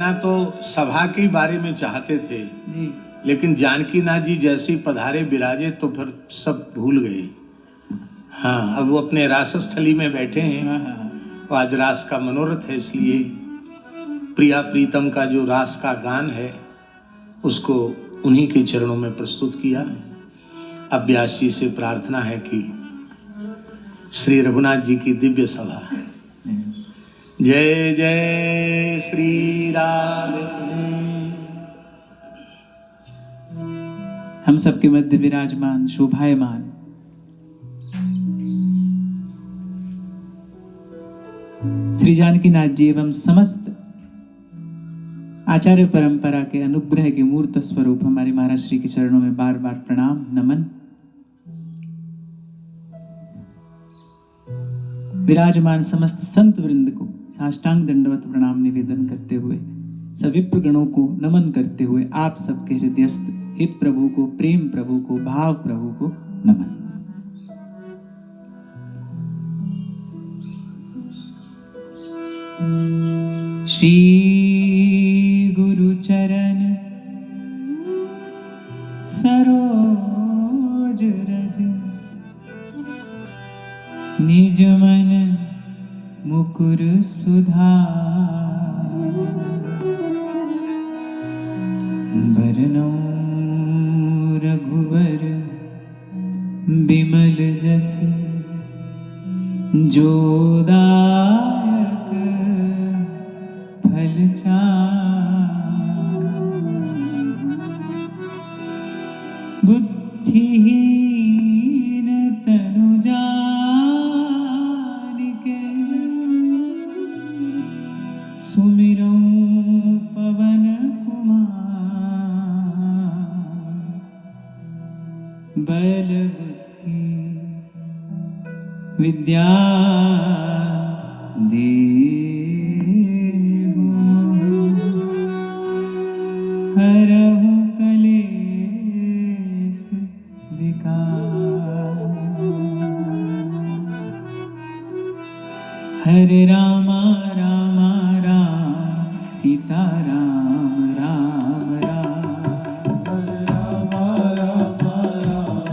ना तो सभा के बारे में चाहते थे जी। लेकिन जानकी नाथ जी जैसे ही पधारे विराजे तो फिर सब भूल गए। हाँ, अब वो अपने रासस्थली में बैठे हैं। वो आज रास का मनोरथ है, इसलिए प्रिया प्रीतम का जो रास का गान है उसको उन्हीं के चरणों में प्रस्तुत किया। अब व्यास जी से प्रार्थना है कि श्री रघुनाथ जी की दिव्य सभा। जय जय श्री राधे। हम सबके मध्य विराजमान शोभायमान श्री जानकी नाथ जी एवं समस्त आचार्य परंपरा के अनुग्रह के मूर्त स्वरूप हमारे महाराज श्री के चरणों में बार बार प्रणाम नमन। विराजमान समस्त संत वृंद को साष्टांग दंडवत प्रणाम निवेदन करते हुए, सभी गणों को नमन करते हुए, आप सबके हृदयस्थ हित प्रभु को, प्रेम प्रभु को, भाव प्रभु को नमन। श्री गुरु चरण सरोज रज निज मन मुकुर सुधार बरनौ रघुवर बिमल जस जो दायक फल चार बुद्धिहीन तनु जानिके सुमिरौ पवन कुमार बल बुद्धि विद्या देहु हरहु कलेश विकार। हरे रामा रामा राम सीता राम राम राम। हरे रामा रामा राम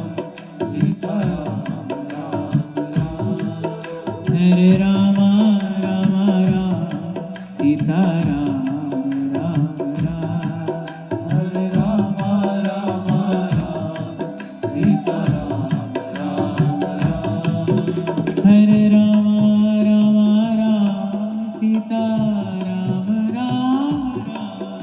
सीता राम राम राम। हरे रामा रामा राम सीता राम राम राम। हरे रामा रामा राम सीता राम राम राम। हरे रामा रामा राम सीता राम राम राम।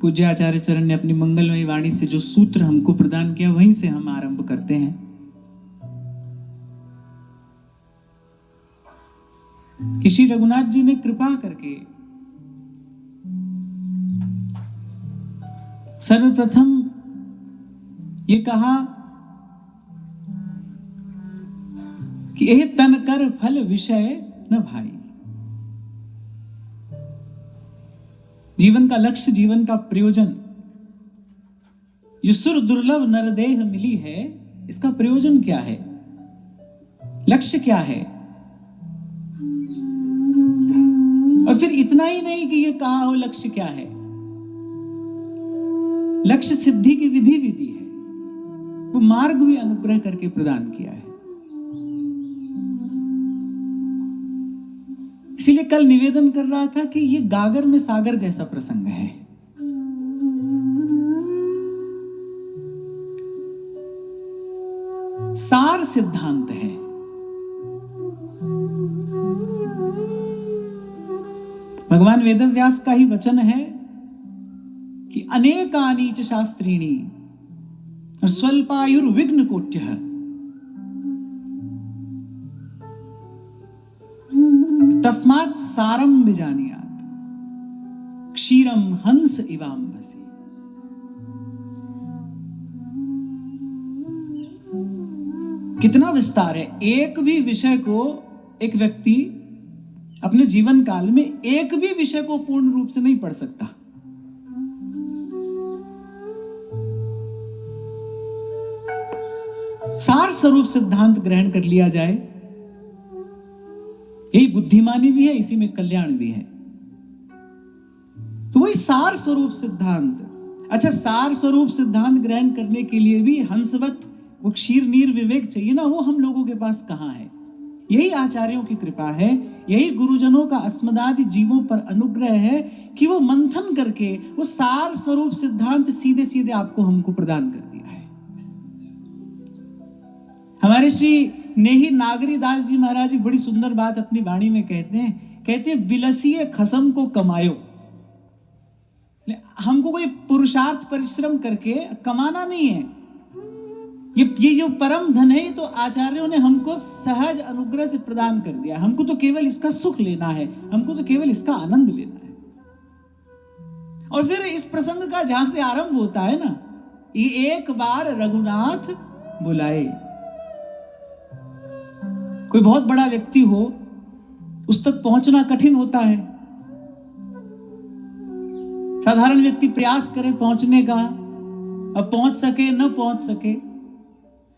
पूज्य आचार्य चरण ने अपनी मंगलमयी वाणी से जो सूत्र हमको प्रदान किया वहीं से हम आरंभ करते हैं। कि श्री रघुनाथ जी ने कृपा करके सर्वप्रथम ये कहा कि यह तन कर फल विषय न भाई। जीवन का लक्ष्य, जीवन का प्रयोजन, ये सुर दुर्लभ नरदेह मिली है, इसका प्रयोजन क्या है, लक्ष्य क्या है। और फिर इतना ही नहीं कि ये कहा हो लक्ष्य क्या है, लक्ष्य सिद्धि की विधि विधि है, वो मार्ग भी अनुग्रह करके प्रदान किया है। इसीलिए कल निवेदन कर रहा था कि ये गागर में सागर जैसा प्रसंग है। सार सिद्धांत है। भगवान वेदव्यास का ही वचन है कि अनेकानि च शास्त्रीणि स्वल्पायुर्विघ्न कोट्यः तस्मात् सारम विजानीयात् क्षीरम हंस इवाम्भसि। कितना विस्तार है। एक भी विषय को एक व्यक्ति अपने जीवन काल में एक भी विषय को पूर्ण रूप से नहीं पढ़ सकता। सार स्वरूप सिद्धांत ग्रहण कर लिया जाए, यही बुद्धिमानी भी है, इसी में कल्याण भी है। तो वही सार स्वरूप सिद्धांत। अच्छा, सार स्वरूप सिद्धांत ग्रहण करने के लिए भी हंसवत वो क्षीर नीर विवेक चाहिए ना, वो हम लोगों के पास कहां है। यही आचार्यों की कृपा है, यही गुरुजनों का अस्मदादि जीवों पर अनुग्रह है कि वो मंथन करके वो सार स्वरूप सिद्धांत सीधे सीधे आपको हमको प्रदान कर दिया है। हमारे श्री नेही नागरी दास जी महाराज जी बड़ी सुंदर बात अपनी वाणी में कहते हैं बिलसिए खसम को कमायो। हमको कोई पुरुषार्थ परिश्रम करके कमाना नहीं है। ये जो परम धन है, ये तो आचार्यों ने हमको सहज अनुग्रह से प्रदान कर दिया। हमको तो केवल इसका सुख लेना है, हमको तो केवल इसका आनंद लेना है। और फिर इस प्रसंग का जहां से आरंभ होता है ना, ये एक बार रघुनाथ बुलाए। कोई बहुत बड़ा व्यक्ति हो, उस तक पहुंचना कठिन होता है। साधारण व्यक्ति प्रयास करे पहुंचने का, अब पहुंच सके न पहुंच सके।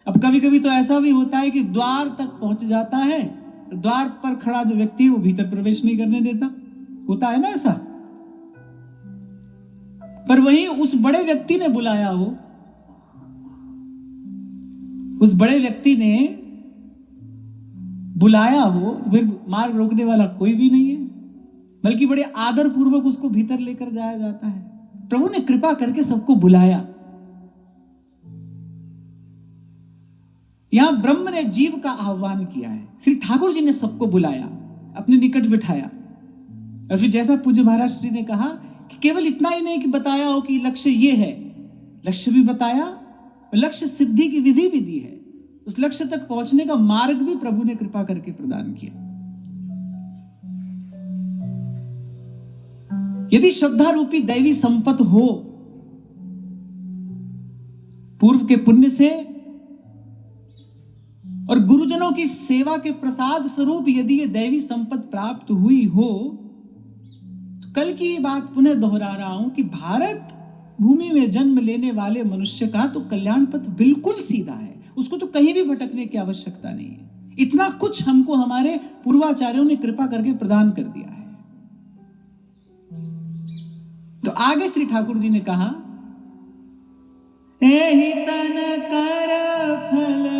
अब कभी कभी तो ऐसा भी होता है कि द्वार तक पहुंच जाता है, द्वार पर खड़ा जो व्यक्ति है वो भीतर प्रवेश नहीं करने देता। होता है ना ऐसा। पर वहीं उस बड़े व्यक्ति ने बुलाया हो, उस बड़े व्यक्ति ने बुलाया हो, तो फिर मार्ग रोकने वाला कोई भी नहीं है, बल्कि बड़े आदर पूर्वक उसको भीतर लेकर जाया जाता है। प्रभु ने कृपा करके सबको बुलाया। यहां ब्रह्म ने जीव का आह्वान किया है, श्री ठाकुर जी ने सबको बुलाया, अपने निकट बिठाया। और फिर जैसा पूज्य महाराज श्री ने कहा कि केवल इतना ही नहीं कि बताया हो कि लक्ष्य ये है, लक्ष्य भी बताया, लक्ष्य सिद्धि की विधि भी दी है, उस लक्ष्य तक पहुंचने का मार्ग भी प्रभु ने कृपा करके प्रदान किया। यदि श्रद्धा रूपी दैवी संपत्त हो, पूर्व के पुण्य से और गुरुजनों की सेवा के प्रसाद स्वरूप यदि ये दैवी संपत्ति प्राप्त हुई हो, तो कल की बात पुनः दोहरा रहा हूं कि भारत भूमि में जन्म लेने वाले मनुष्य का तो कल्याण पथ बिल्कुल सीधा है, उसको तो कहीं भी भटकने की आवश्यकता नहीं है। इतना कुछ हमको हमारे पूर्वाचार्यों ने कृपा करके प्रदान कर दिया है। तो आगे श्री ठाकुर जी ने कहा, एहि तन कर फल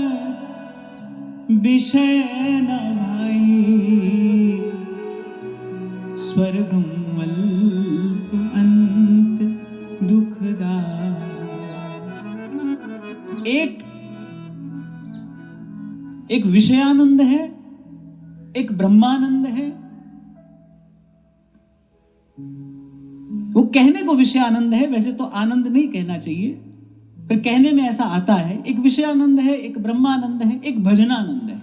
विषय न भाई, स्वर्गम अल्प अंत दुखदाई। एक विषयानंद है, एक ब्रह्मानंद है। वो कहने को विषय आनंद है, वैसे तो आनंद नहीं कहना चाहिए, पर कहने में ऐसा आता है। एक विषयानंद है, एक ब्रह्मानंद है, एक भजनानंद है।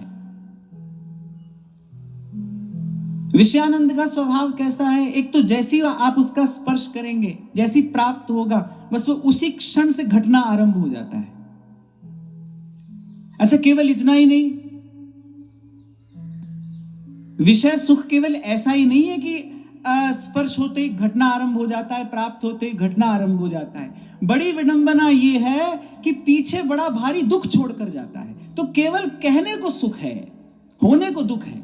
विषयानंद का स्वभाव कैसा है? एक तो जैसी आप उसका स्पर्श करेंगे, जैसी प्राप्त होगा, बस वो उसी क्षण से घटना आरंभ हो जाता है। अच्छा, केवल इतना ही नहीं, विषय सुख केवल ऐसा ही नहीं है कि स्पर्श होते ही घटना आरंभ हो जाता है, प्राप्त होते ही घटना आरंभ हो जाता है। बड़ी विडंबना यह है कि पीछे बड़ा भारी दुख छोड़कर जाता है। तो केवल कहने को सुख है, होने को दुख है।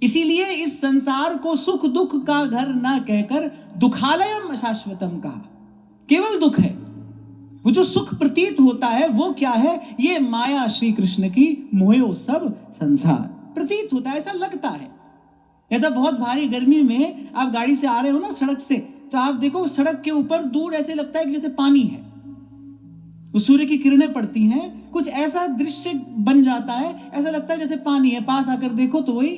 इसीलिए इस संसार को सुख दुख का घर ना कहकर दुखालयम अशाश्वतम कहा। केवल दुख है, वो जो सुख प्रतीत होता है वो क्या है? ये माया श्री कृष्ण की मोयो सब संसार प्रतीत होता है, ऐसा लगता है। ऐसा बहुत भारी गर्मी में आप गाड़ी से आ रहे हो ना सड़क से, तो आप देखो सड़क के ऊपर दूर ऐसे लगता है कि जैसे पानी है, वो सूर्य की किरणें पड़ती हैं, कुछ ऐसा दृश्य बन जाता है, ऐसा लगता है जैसे पानी है। पास आकर देखो तो वही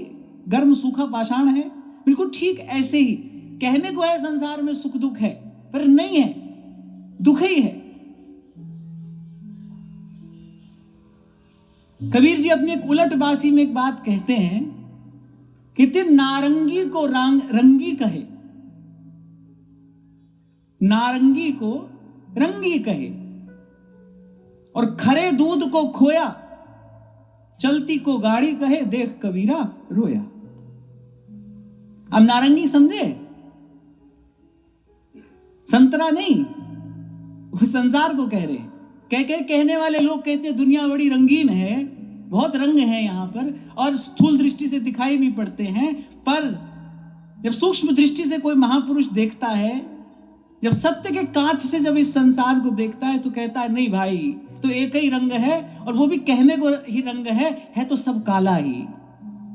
गर्म सूखा पाषाण है। बिल्कुल ठीक ऐसे ही कहने को है संसार में सुख दुख है, पर नहीं है, दुख ही है। कबीर जी अपनी एक उलट बासी में एक बात कहते हैं, कहते नारंगी को रंगी कहे, नारंगी को रंगी कहे, और खरे दूध को खोया, चलती को गाड़ी कहे, देख कबीरा रोया। अब नारंगी समझे? संतरा नहीं, वो संसार को कह रहे हैं। कहने वाले लोग कहते हैं दुनिया बड़ी रंगीन है, बहुत रंग है यहाँ पर, और स्थूल दृष्टि से दिखाई भी पड़ते हैं, पर जब सूक्ष्म दृष्टि से कोई महापुरुष देखता है, जब सत्य के कांच से जब इस संसार को देखता है, तो कहता है नहीं भाई, तो एक ही रंग है, और वो भी कहने को ही रंग है तो सब काला ही।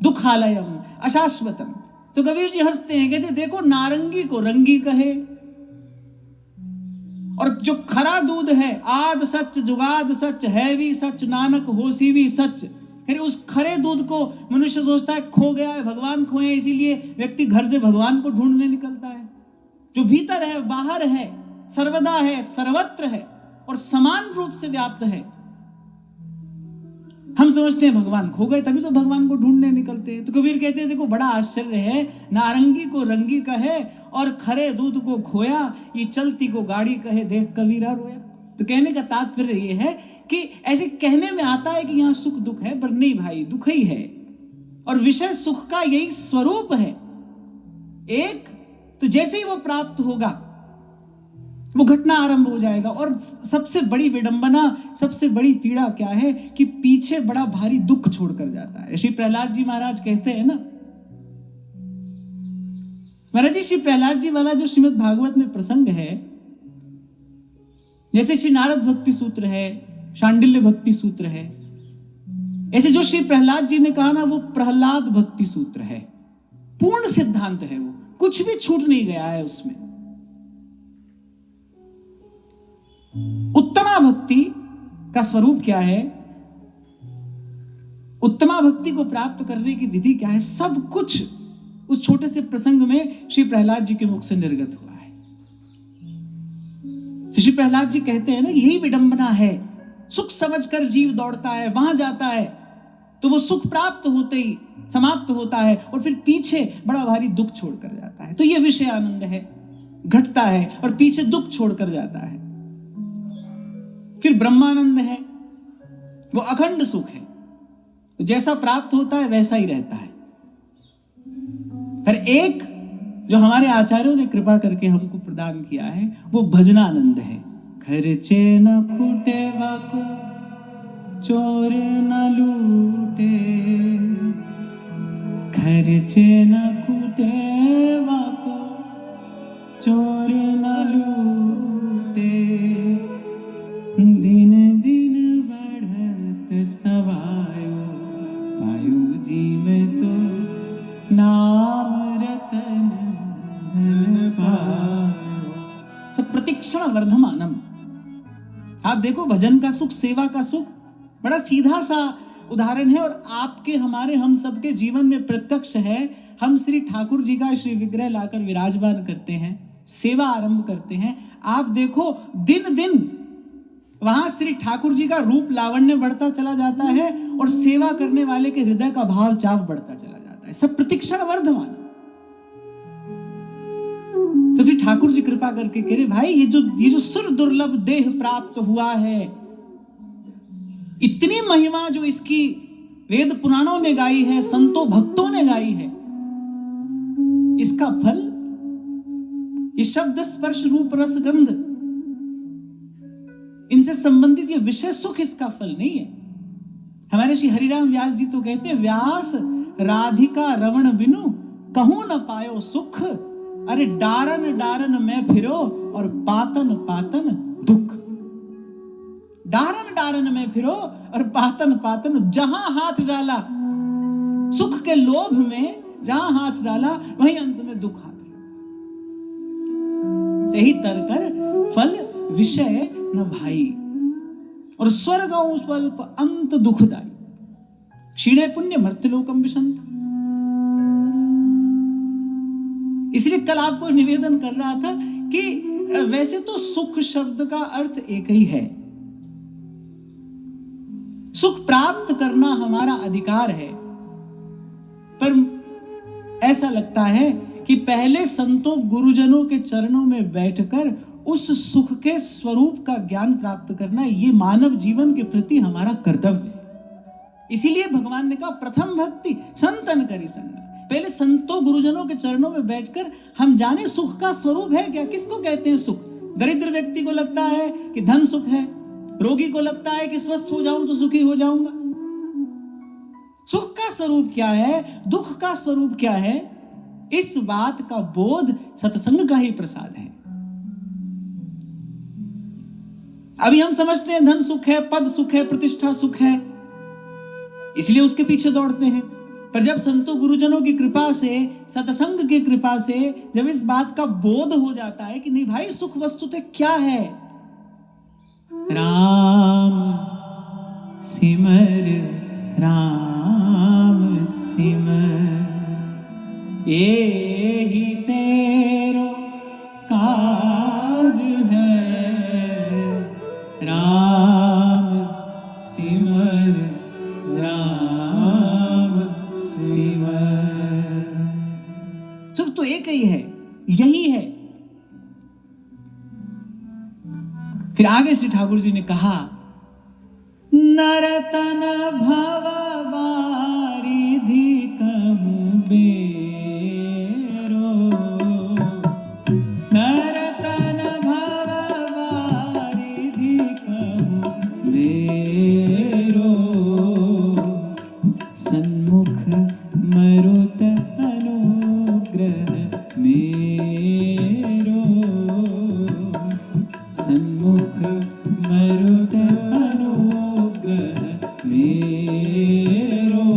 दुखालयम अशाश्वतम। तो कबीर जी हंसते हैं, कहते देखो नारंगी को रंगी कहे, और जो खरा दूध है, आद सच जुगाद सच है भी सच, नानक होसी भी सच। फिर उस खरे दूध को मनुष्य सोचता है खो गया है, भगवान खोए, इसीलिए व्यक्ति घर से भगवान को ढूंढने निकलता है। जो भीतर है, बाहर है, सर्वदा है, सर्वत्र है, और समान रूप से व्याप्त है। हम समझते हैं भगवान खो गए, तभी तो भगवान को ढूंढने निकलते हैं। तो कबीर कहते हैं देखो बड़ा आश्चर्य है, नारंगी को रंगी कहे और खरे दूध को खोया, ये चलती को गाड़ी कहे, देख कबीरा रोया। तो कहने का तात्पर्य ये है कि ऐसे कहने में आता है कि यहाँ सुख दुख है, पर नहीं भाई, दुख ही है। और विषय सुख का यही स्वरूप है। एक तो जैसे ही वो प्राप्त होगा, वो घटना आरंभ हो जाएगा। और सबसे बड़ी विडंबना, सबसे बड़ी पीड़ा क्या है कि पीछे बड़ा भारी दुख छोड़कर जाता है। श्री प्रहलाद जी महाराज कहते हैं ना, महाराज जी, श्री प्रहलाद जी वाला जो श्रीमद् भागवत में प्रसंग है, जैसे श्री नारद भक्ति सूत्र है, शांडिल्य भक्ति सूत्र है, ऐसे जो श्री प्रहलाद जी ने कहा ना, वो प्रहलाद भक्ति सूत्र है। पूर्ण सिद्धांत है, वो कुछ भी छूट नहीं गया है उसमें। उत्तमा भक्ति का स्वरूप क्या है, उत्तमा भक्ति को प्राप्त करने की विधि क्या है, सब कुछ उस छोटे से प्रसंग में श्री प्रहलाद जी के मुख से निर्गत हुआ है। श्री प्रहलाद जी कहते हैं ना, यही विडंबना है। सुख समझकर जीव दौड़ता है, वहां जाता है, तो वो सुख प्राप्त होते ही समाप्त होता है, और फिर पीछे बड़ा भारी दुख छोड़कर जाता है। तो ये विषय आनंद है, घटता है और पीछे दुख छोड़कर जाता है। फिर ब्रह्मानंद है, वो अखंड सुख है, जैसा प्राप्त होता है वैसा ही रहता है। पर एक जो हमारे आचार्यों ने कृपा करके हमको प्रदान किया है, वो भजनानंद है। खर्चे न खूटे वाको चोर न लूटे, खर्चे न खूटे वाको चोर न लूटे, दिन दिन बढ़त सवायो, पायो जीव तो नाम रतन धन पायो। सब प्रतीक्षण वर्धमानम। आप देखो भजन का सुख, सेवा का सुख बड़ा सीधा सा उदाहरण है, और आपके हमारे हम सबके जीवन में प्रत्यक्ष है। हम श्री ठाकुर जी का श्री विग्रह लाकर विराजमान करते हैं, सेवा आरंभ करते हैं। आप देखो दिन दिन वहां श्री ठाकुर जी का रूप लावण्य बढ़ता चला जाता है और सेवा करने वाले के हृदय का भाव चाप बढ़ता चला जाता है, सब प्रतिक्षण वर्धमान। तो श्री ठाकुर जी कृपा करके कह रहे भाई ये जो सुर दुर्लभ देह प्राप्त हुआ है, इतनी महिमा जो इसकी वेद पुराणों ने गाई है, संतों भक्तों ने गाई है, इसका फल ये शब्द स्पर्श रूप रस गंध इनसे संबंधित ये विषय सुख इसका फल नहीं है। हमारे श्री हरिराम व्यास जी तो कहते हैं, व्यास राधिका रमण बिनु कहूं न पायो सुख, अरे डारन डारन में फिरो और पातन पातन दुख। डारन डारन में फिरो और पातन पातन, जहां हाथ डाला सुख के लोभ में, जहां हाथ डाला वहीं अंत में दुख हाथ डाला। यही तरकर फल विषय न भाई, और स्वर्ग स्वल्प अंत दुखदाई, क्षीणे पुण्य मर्त्यलोकम विशंत। इसलिए कल आपको निवेदन कर रहा था कि वैसे तो सुख शब्द का अर्थ एक ही है, सुख प्राप्त करना हमारा अधिकार है, पर ऐसा लगता है कि पहले संतों गुरुजनों के चरणों में बैठकर उस सुख के स्वरूप का ज्ञान प्राप्त करना ये मानव जीवन के प्रति हमारा कर्तव्य है। इसीलिए भगवान ने कहा प्रथम भक्ति संतन करी संगा। पहले संतों गुरुजनों के चरणों में बैठकर हम जाने सुख का स्वरूप है क्या, किसको कहते हैं सुख। दरिद्र व्यक्ति को लगता है कि धन सुख है, रोगी को लगता है कि स्वस्थ हो जाऊं तो सुखी हो जाऊंगा। सुख का स्वरूप क्या है, दुख का स्वरूप क्या है, इस बात का बोध सत्संग का ही प्रसाद है। अभी हम समझते हैं धन सुख है, पद सुख है, प्रतिष्ठा सुख है, इसलिए उसके पीछे दौड़ते हैं। पर जब संतों गुरुजनों की कृपा से, सत्संग की कृपा से जब इस बात का बोध हो जाता है कि नहीं भाई सुख वस्तुतः क्या है, राम सिमर राम सिमर एहि तेरो काज है, राम सिमर राम सिमर। सुख तो एक ही है, यही है। फिर आगे श्री ठाकुर जी ने कहा, नरतन भव वारिधि कहूं बेरो, नरतन भव वारिधि कहूं बेरो, सन्मुख मरुत अनुग्रह मेरो, सन्मुख मरुत अनुग्रह मेरो,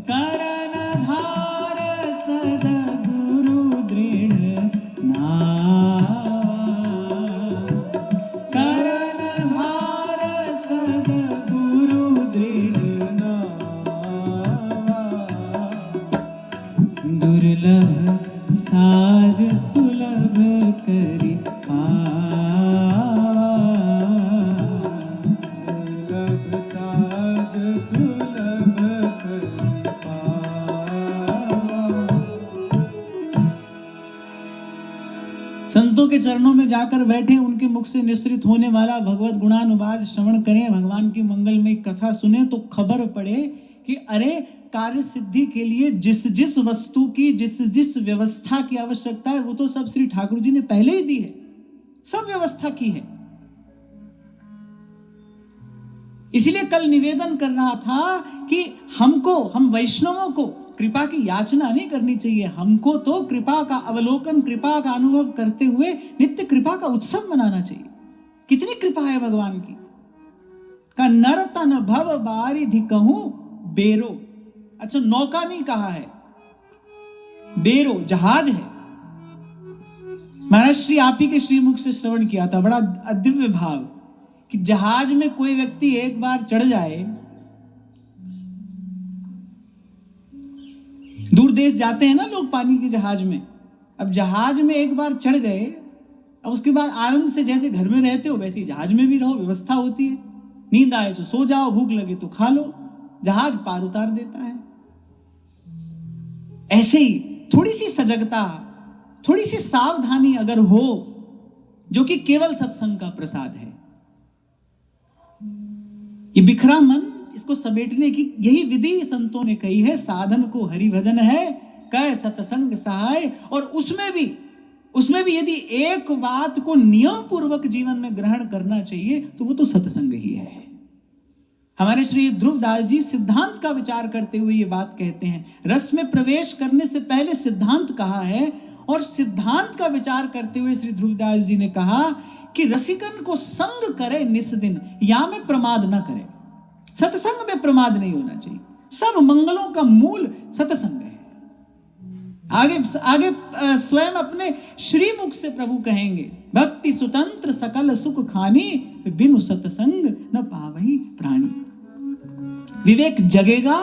करन धार सद्गुरु दृढ़ नावा, करन धार सद्गुरु दृढ़ नावा, दुर्लभ साज सुलभ करि पावा, दुर्लभ साज सुलभ करि पावा। संतों के चरणों में जाकर बैठे, उनके मुख से निश्रित होने वाला भगवत गुणानुवाद श्रवण करें, भगवान की मंगलमय कथा सुने तो खबर पड़े कि अरे कार्य सिद्धि के लिए जिस जिस वस्तु की जिस जिस व्यवस्था की आवश्यकता है वो तो सब श्री ठाकुर जी ने पहले ही दी है, सब व्यवस्था की है। इसलिए कल निवेदन कर रहा था कि हम वैष्णवों को कृपा की याचना नहीं करनी चाहिए, हमको तो कृपा का अवलोकन, कृपा का अनुभव करते हुए नित्य कृपा का उत्सव मनाना चाहिए। कितनी कृपा है भगवान की। का नरतन भव बारिधि कहूं बेरो, अच्छा नौका नहीं कहा है, बेरो जहाज है। महाराज श्री आप ही के श्रीमुख से श्रवण किया था, बड़ा दिव्य भाव कि जहाज में कोई व्यक्ति एक बार चढ़ जाए, दूर देश जाते हैं ना लोग पानी के जहाज में, अब जहाज में एक बार चढ़ गए, अब उसके बाद आनंद से जैसे घर में रहते हो वैसे ही जहाज में भी रहो, व्यवस्था होती है। नींद आए तो सो जाओ, भूख लगे तो खा लो, जहाज पार उतार देता है। ऐसे ही थोड़ी सी सजगता, थोड़ी सी सावधानी अगर हो, जो कि केवल सत्संग का प्रसाद है। ये बिखरा मन, इसको समेटने की यही विधि संतों ने कही है। साधन को हरि भजन है, कह सत्संग सहाय। और उसमें भी यदि एक बात को नियम पूर्वक जीवन में ग्रहण करना चाहिए तो वो तो सत्संग ही है। हमारे श्री ध्रुवदास जी सिद्धांत का विचार करते हुए ये बात कहते हैं। रस में प्रवेश करने से पहले सिद्धांत कहा है, और सिद्धांत का विचार करते हुए श्री ध्रुवदास जी ने कहा कि रसिकन को संग करे निस्दिन, या में प्रमाद ना करे। सत्संग में प्रमाद नहीं होना चाहिए। सब मंगलों का मूल सत्संग है। आगे स्वयं अपने श्रीमुख से प्रभु कहेंगे, भक्ति सुतंत्र सकल सुख खानी, बिनु सत्संग न पावहि प्राणी। विवेक जगेगा,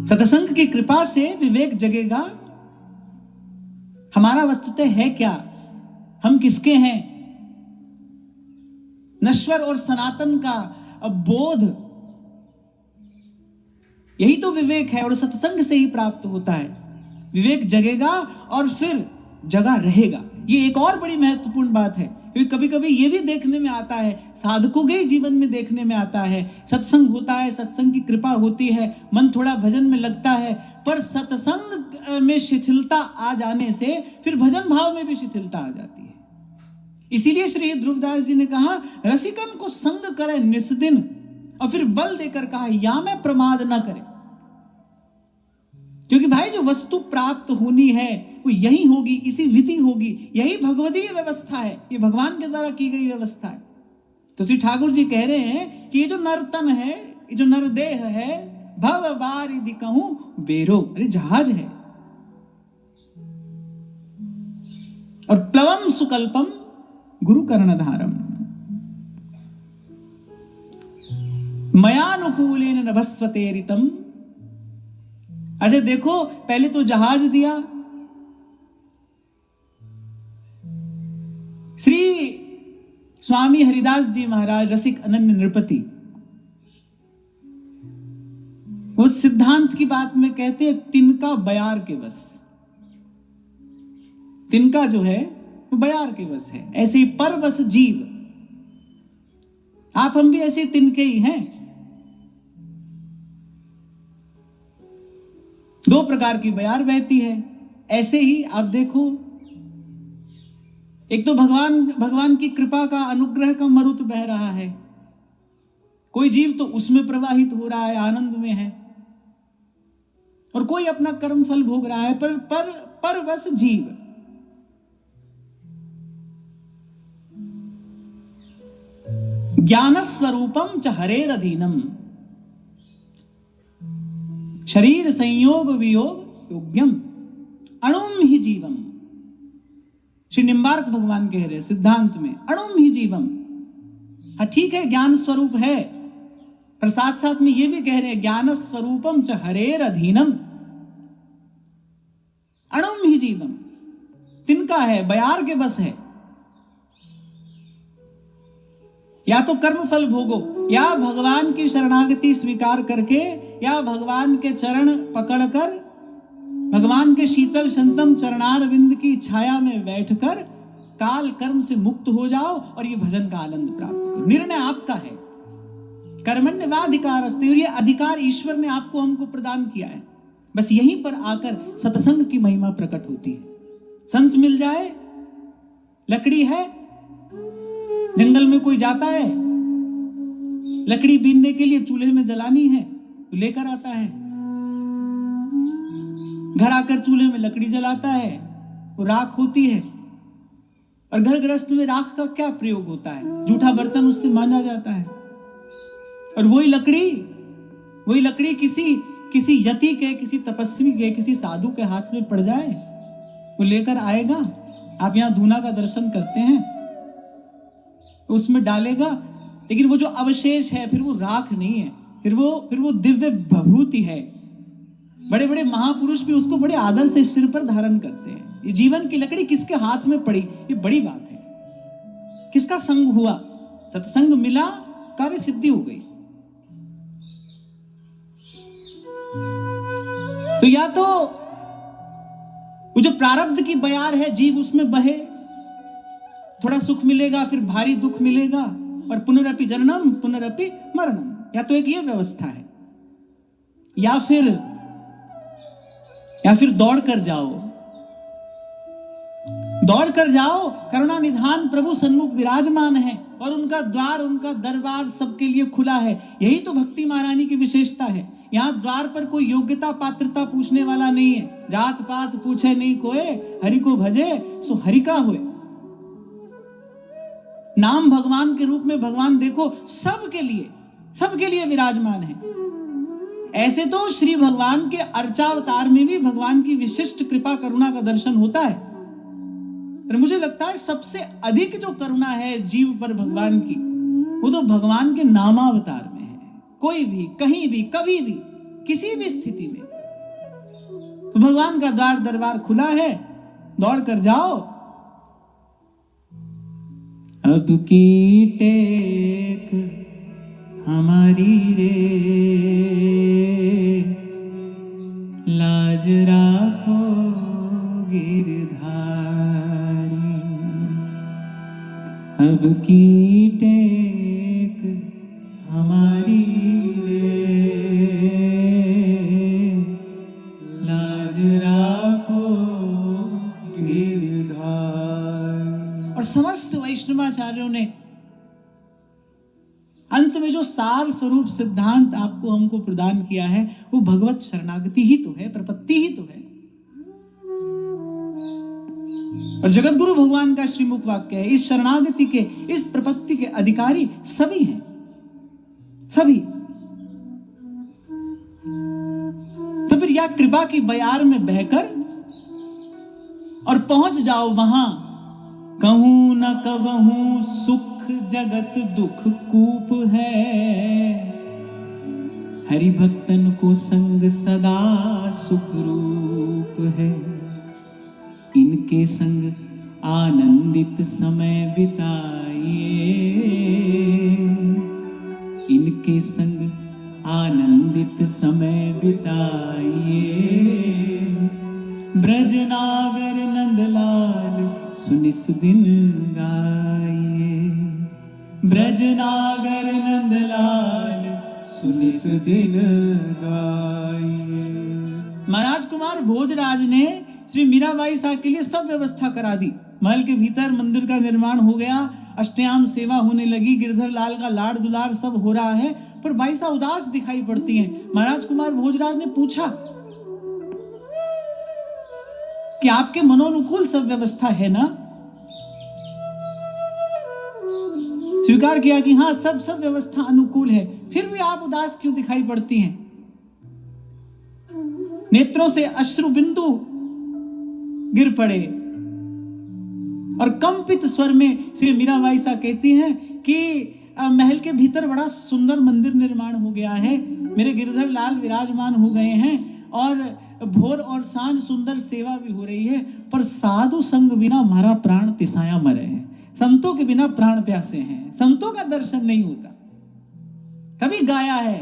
सत्संग की कृपा से विवेक जगेगा। हमारा वस्तुतः है क्या, हम किसके हैं, नश्वर और सनातन का बोध, यही तो विवेक है, और सत्संग से ही प्राप्त होता है। विवेक जगेगा और फिर जगा रहेगा। ये एक और बड़ी महत्वपूर्ण बात है, क्योंकि कभी कभी ये भी देखने में आता है, साधकों के जीवन में देखने में आता है, सत्संग होता है, सत्संग की कृपा होती है, मन थोड़ा भजन में लगता है, पर सत्संग में शिथिलता आ जाने से फिर भजन भाव में भी शिथिलता आ जाती है। इसीलिए श्री ध्रुवदास जी ने कहा, रसिकन को संग करे निस्दिन, और फिर बल देकर कहा, या में प्रमाद ना करे। क्योंकि भाई जो वस्तु प्राप्त होनी है वो यही होगी, इसी विधि होगी, यही भगवदीय व्यवस्था है, ये भगवान के द्वारा की गई व्यवस्था है। तो श्री ठाकुर जी कह रहे हैं कि ये जो नर्तन है, ये जो नरदेह है, भव बारिधि कहूं बेरो, अरे जहाज है। और प्लवम सुकल्पम गुरु कर्णधारम, मयानुकूलेन नभस्वते ऋतम। अच्छा देखो, पहले तो जहाज दिया, श्री स्वामी हरिदास जी महाराज रसिक अनन्य नृपति उस सिद्धांत की बात में कहते हैं, तिनका बयार के बस। तिनका जो है वो बयार के बस है, ऐसे ही परवश जीव। आप हम भी ऐसे तिनके ही हैं। दो प्रकार की बयार बहती है। ऐसे ही आप देखो, एक तो भगवान की कृपा का, अनुग्रह का मरुत बह रहा है, कोई जीव तो उसमें प्रवाहित हो रहा है, आनंद में है, और कोई अपना कर्म फल भोग रहा है, पर बस जीव। ज्ञान स्वरूपम च हरेर अधीनम, शरीर संयोग वियोग योग्यम अणुम ही जीवम। श्री निम्बार्क भगवान कह रहे सिद्धांत में, अणुम ही जीवम। हाँ ठीक है, ज्ञान स्वरूप है, पर साथ साथ में ये भी कह रहे हैं, ज्ञान स्वरूपम च हरेर अधीनम अणुम ही जीवम। तिनका है, बयार के बस है। या तो कर्म फल भोगो, या भगवान की शरणागति स्वीकार करके, या भगवान के चरण पकड़कर, भगवान के शीतल संतम चरणारविंद की छाया में बैठकर काल कर्म से मुक्त हो जाओ और ये भजन का आनंद प्राप्त करो। निर्णय आपका है, कर्मण्येवाधिकारस्ते, और ये अधिकार ईश्वर ने आपको, हमको प्रदान किया है। बस यहीं पर आकर सत्संग की महिमा प्रकट होती है। संत मिल जाए, लकड़ी है, जंगल में कोई जाता है, लकड़ी बीनने के लिए चूल्हे में जलानी है तो लेकर आता है, घर आकर चूल्हे में लकड़ी जलाता है, वो राख होती है। और घर गृहस्थ में राख का क्या प्रयोग होता है, जूठा बर्तन उससे मांजा जाता है। और वही लकड़ी किसी यति के, किसी तपस्वी के, किसी साधु के हाथ में पड़ जाए, वो लेकर आएगा। आप यहाँ धूना का दर्शन करते हैं, उसमें डालेगा, लेकिन वो जो अवशेष है फिर वो राख नहीं है, फिर वो दिव्य विभूति है। बड़े बड़े महापुरुष भी उसको बड़े आदर से सिर पर धारण करते हैं। ये जीवन की लकड़ी किसके हाथ में पड़ी, ये बड़ी बात है। किसका संग हुआ, सत्संग मिला, कार्य सिद्धि हो गई। तो या तो वो जो प्रारब्ध की बयार है, जीव उसमें बहे, थोड़ा सुख मिलेगा, फिर भारी दुख मिलेगा, और पुनरपि जननम पुनरपि मरणम। या तो एक ये व्यवस्था है, या फिर दौड़ कर जाओ, करुणा निधान प्रभु सन्मुख विराजमान है, और उनका द्वार, उनका दरबार सबके लिए खुला है। यही तो भक्ति महारानी की विशेषता है। यहाँ द्वार पर कोई योग्यता पात्रता पूछने वाला नहीं है। जात पात पूछे नहीं कोई, हरि को भजे सो हरि का होए। नाम भगवान के रूप में भगवान देखो सबके लिए विराजमान है। ऐसे तो श्री भगवान के अर्चावतार में भी भगवान की विशिष्ट कृपा करुणा का दर्शन होता है, पर मुझे लगता है सबसे अधिक जो करुणा है जीव पर भगवान की, वो तो भगवान के नामावतार में है। कोई भी, कहीं भी, कभी भी, किसी भी स्थिति में, तो भगवान का द्वार दरबार खुला है, दौड़ कर जाओ। अब की टेक हमारी रे, लाज राखो गिरधारी। अब की टेक हमारी रे, लाज राखो गिरधारी। और समस्त वैष्णवाचार्यों ने अंत में जो सार स्वरूप सिद्धांत आपको हमको प्रदान किया है, वो भगवत शरणागति ही तो है, प्रपत्ति ही तो है। और जगत गुरु भगवान का श्रीमुख वाक्य है, इस शरणागति के, इस प्रपत्ति के अधिकारी सभी हैं, सभी। तो फिर या कृपा की बयार में बहकर और पहुंच जाओ वहां, कहूं न कबहूं सुख जगत दुख कूप है, हरि भक्तन को संग सदा सुख रूप है। इनके संग आनंदित समय बिताइए, इनके संग आनंदित समय बिताइए। ब्रजनागर नंदलाल सुनिस दिन गाइए, ब्रजनागर नंदलाल सुनिस दिन गाइए। महाराज कुमार भोजराज ने श्री मीराबाई साहब के लिए सब व्यवस्था करा दी। महल के भीतर मंदिर का निर्माण हो गया, अष्टयाम सेवा होने लगी, गिरधर लाल का लाड़ दुलार सब हो रहा है, पर बाई साहब उदास दिखाई पड़ती हैं। महाराज कुमार भोजराज ने पूछा कि आपके मनोनुकूल सब व्यवस्था है ना? स्वीकार किया कि हाँ, सब व्यवस्था अनुकूल है, फिर भी आप उदास क्यों दिखाई पड़ती हैं? नेत्रों से अश्रु बिंदु गिर पड़े और कंपित स्वर में श्री मीराबाई सा कहती हैं कि महल के भीतर बड़ा सुंदर मंदिर निर्माण हो गया है, मेरे गिरधर लाल विराजमान हो गए हैं, और भोर और सांझ सुंदर सेवा भी हो रही है, पर साधु संग बिना हमारा प्राण तिसाया मरे हैं। संतों के बिना प्राण प्यासे हैं, संतों का दर्शन नहीं होता। कभी गाया है,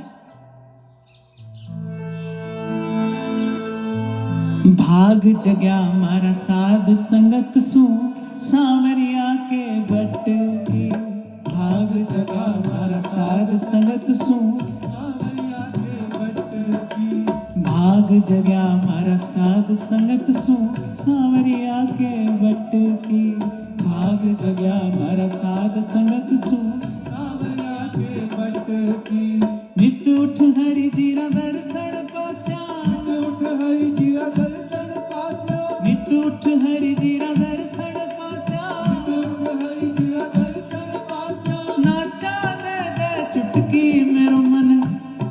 भाग जग्या मारा साध संगत सु सांवरिया के बट की, भाग जगा मारा साध संगत सु सांवरिया के बट की, भाग जग्या मारा साध संगत सु सांवरिया के बट की, भाग जग्या मारा साध संगत सु सांवरिया के बट की। नित उठ हरि जीरा दर्शन पास्या, नित उठ हरि जीरा दर्शन पास्या, नित उठ हरि जीरा दर्शन पास्या, नित उठ हरि जीरा दर्शन पास्या। नाचा दे दे चुटकी मेरो मन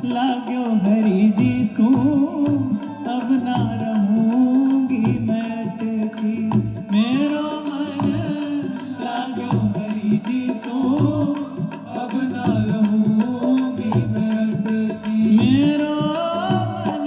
लाग्यो हरि जी सो, अब ना रहूंगी मैं अटकी, मेरो मन लाग्यो हरि जी सो, अब ना रहूंगी मैं अटकी, मेरो मन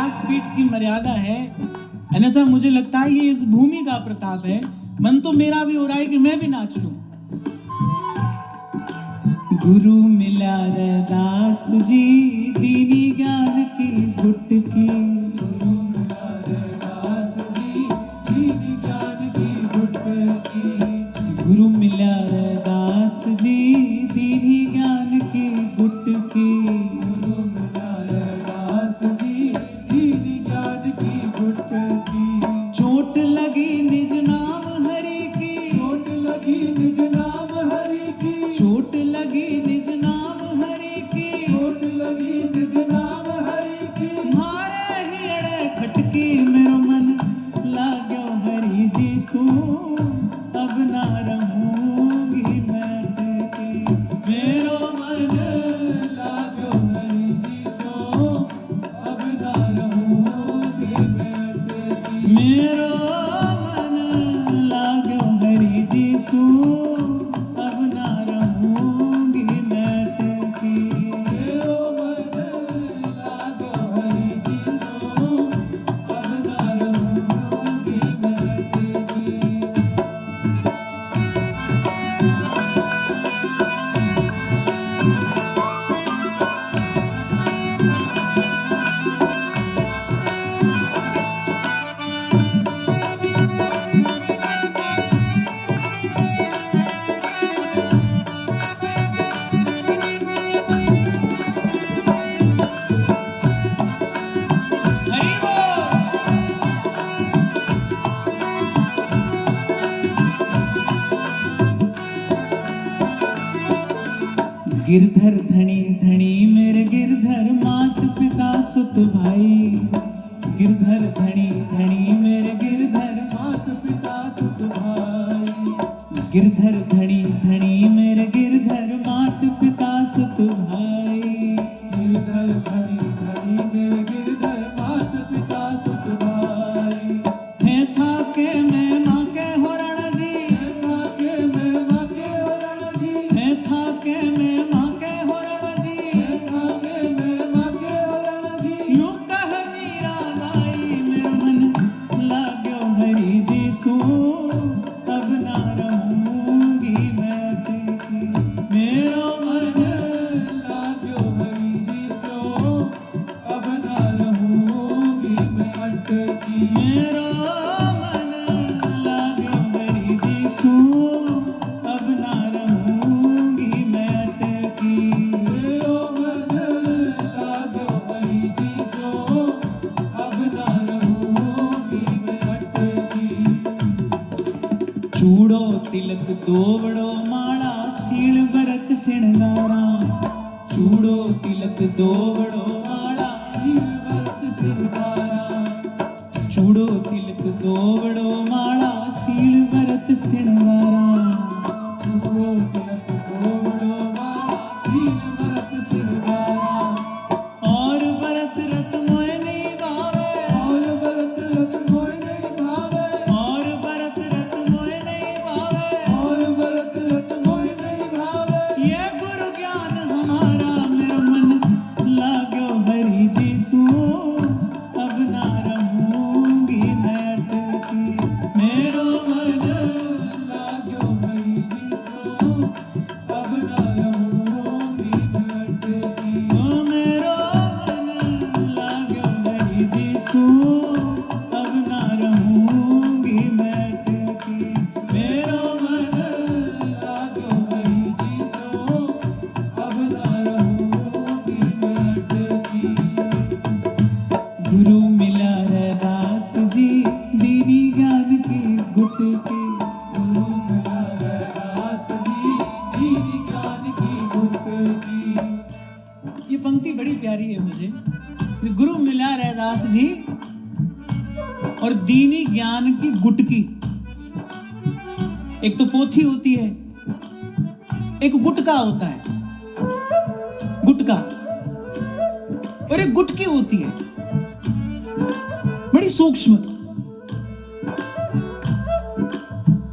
व्यासपीठ की मर्यादा है, अन्यथा मुझे लगता है ये इस भूमि का प्रताप है। मन तो मेरा भी हो रहा है कि मैं भी नाच लूं। गुरु मिला रैदास जी, दीनी ज्ञान की गुटकी। गुरु मिला रैदास जी, दीनी ज्ञान की गुटकी। गुरु मिला रैदास जी, दीनी ज्ञान की गुटकी। गुरु मिला रैदास जी, दीनी ज्ञान की गुटकी। चोट लगी निज नाम हरि की, चोट लगी निज नाम हरि की। चोट लगी निज नाम हरि की, चोट लगी निज नाम हरि की। मारे हिड़े खटकी, मेरो मन लाग्यो हरि जी सो, अब ना रहूंगी मैं टिकी। मेरो मन लाग्यो हरि जी सो, अब ना रहूंगी मैं टिकी। मेरो मन लाग्यो हरि जी सो, अब ना रहूंगी मैं टिकी। मेरो मन लाग्यो हरि जी सो, अब ना रहूंगी मैं टिकी। हरि बोल। गिरधर धनी धनी मेरे गिरधर, मात पिता सुत भाई। गिरधर धनी धनी मेरे गिरधर, मात पिता सुत भाई। गिरधर धनी धनी मेरे गिरधर, मात पिता सुत भाई। गिरधर धनी धनी मेरे गिरधर, मात पिता सुत भाई। थे था के मैं माँ के होरण जी, थे था के मैं माँ के होरण जी। थे था के मैं माँ के होरण जी, थे था के मैं माँ के होरण जी। यूं कह मीरा बाई, मेरा मन लाग्यो हरि जी सो, अब ना रहूंगी मैं टिकी। मेरो मन लाग्यो हरि जी सो, अब ना रहूंगी मैं अटकी। मेरो मन लाग्यो हरि जी सो, अब ना रहूंगी मैं अटकी। मेरो मन लाग्यो हरि जी सो, अब ना रहूंगी मैं अटकी। चूड़ो तिलक दोवड़ो माला, सील भरत सिणगारा। चूड़ो तिलक दोवड़ो माला, सील भरत सिणगारा। चूड़ो तिलक दोवड़ो माला, सील भरत सिणगारा। चूड़ो तिलक दोवड़ो माला, सील भरत सिणगारा। और भरत रत मोय नहीं भावे, और भरत रत मोय नहीं भावे। और भरत रत मोय नहीं भावे, और भरत रत मोय नहीं भावे। ये गुरु ज्ञान हमारा, मेरो मन लाग्यो हरि जी सो, अब ना रहूंगी मैं टिकी। मेरो मन लाग्यो हरि जी सो, अब ना रहूंगी मैं टिकी। ओ मेरो मन लाग्यो हरि जी सो, अब ना रहूंगी मैं टिकी। मेरो मन लाग्यो हरि जी सो, अब ना रहूंगी मैं टिकी। गुरु मिला रैदास जी, दीनी ज्ञान की गुटकी। गुरु मिला रैदास जी, दीनी ज्ञान की गुटकी। ये पंक्ति बड़ी प्यारी है मुझे। गुरु मिला रैदास जी और दीनी ज्ञान की गुटकी। एक तो पोथी होती है, एक गुटका होता है, गुटका, और एक गुटकी होती है, बड़ी सूक्ष्म।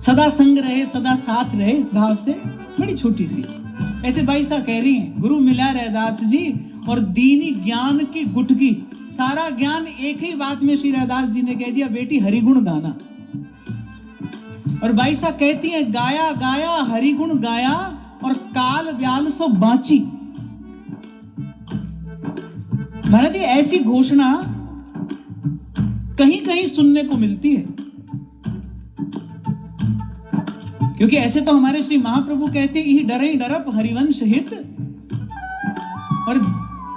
सदा संग रहे, सदा साथ रहे, इस भाव से बड़ी छोटी सी। ऐसे भाई साहब कह रही हैं, गुरु मिला रैदास जी और दीनी ज्ञान की गुटकी। सारा ज्ञान एक ही बात में श्री रैदास जी ने कह दिया, बेटी हरिगुण गाना। और भाई साहब कहती है, गाया गाया हरिगुण गाया और काल व्याल सो बाची। महाराज जी ऐसी घोषणा कहीं कहीं सुनने को मिलती है, क्योंकि ऐसे तो हमारे श्री महाप्रभु कहते ही डरे डरप हरिवंश हित, और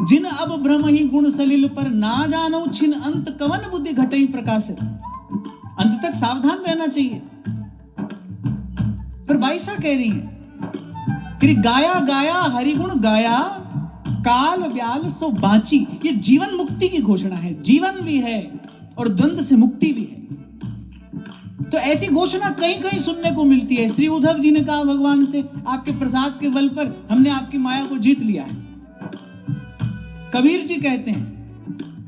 जिन अब ब्रह्म ही गुण सलिल पर ना जानो छिन अंत कवन बुद्धि घटई प्रकाशित। अंत तक सावधान रहना चाहिए। पर बाईसा कह रही है कि गाया गाया हरिगुण गाया काल व्याल सो बाची। ये जीवन मुक्ति की घोषणा है, जीवन भी है और द्वंद्व से मुक्ति भी है। तो ऐसी घोषणा कहीं कहीं सुनने को मिलती है। श्री उद्धव जी ने कहा भगवान से, आपके प्रसाद के बल पर हमने आपकी माया को जीत लिया है। कबीर जी कहते हैं,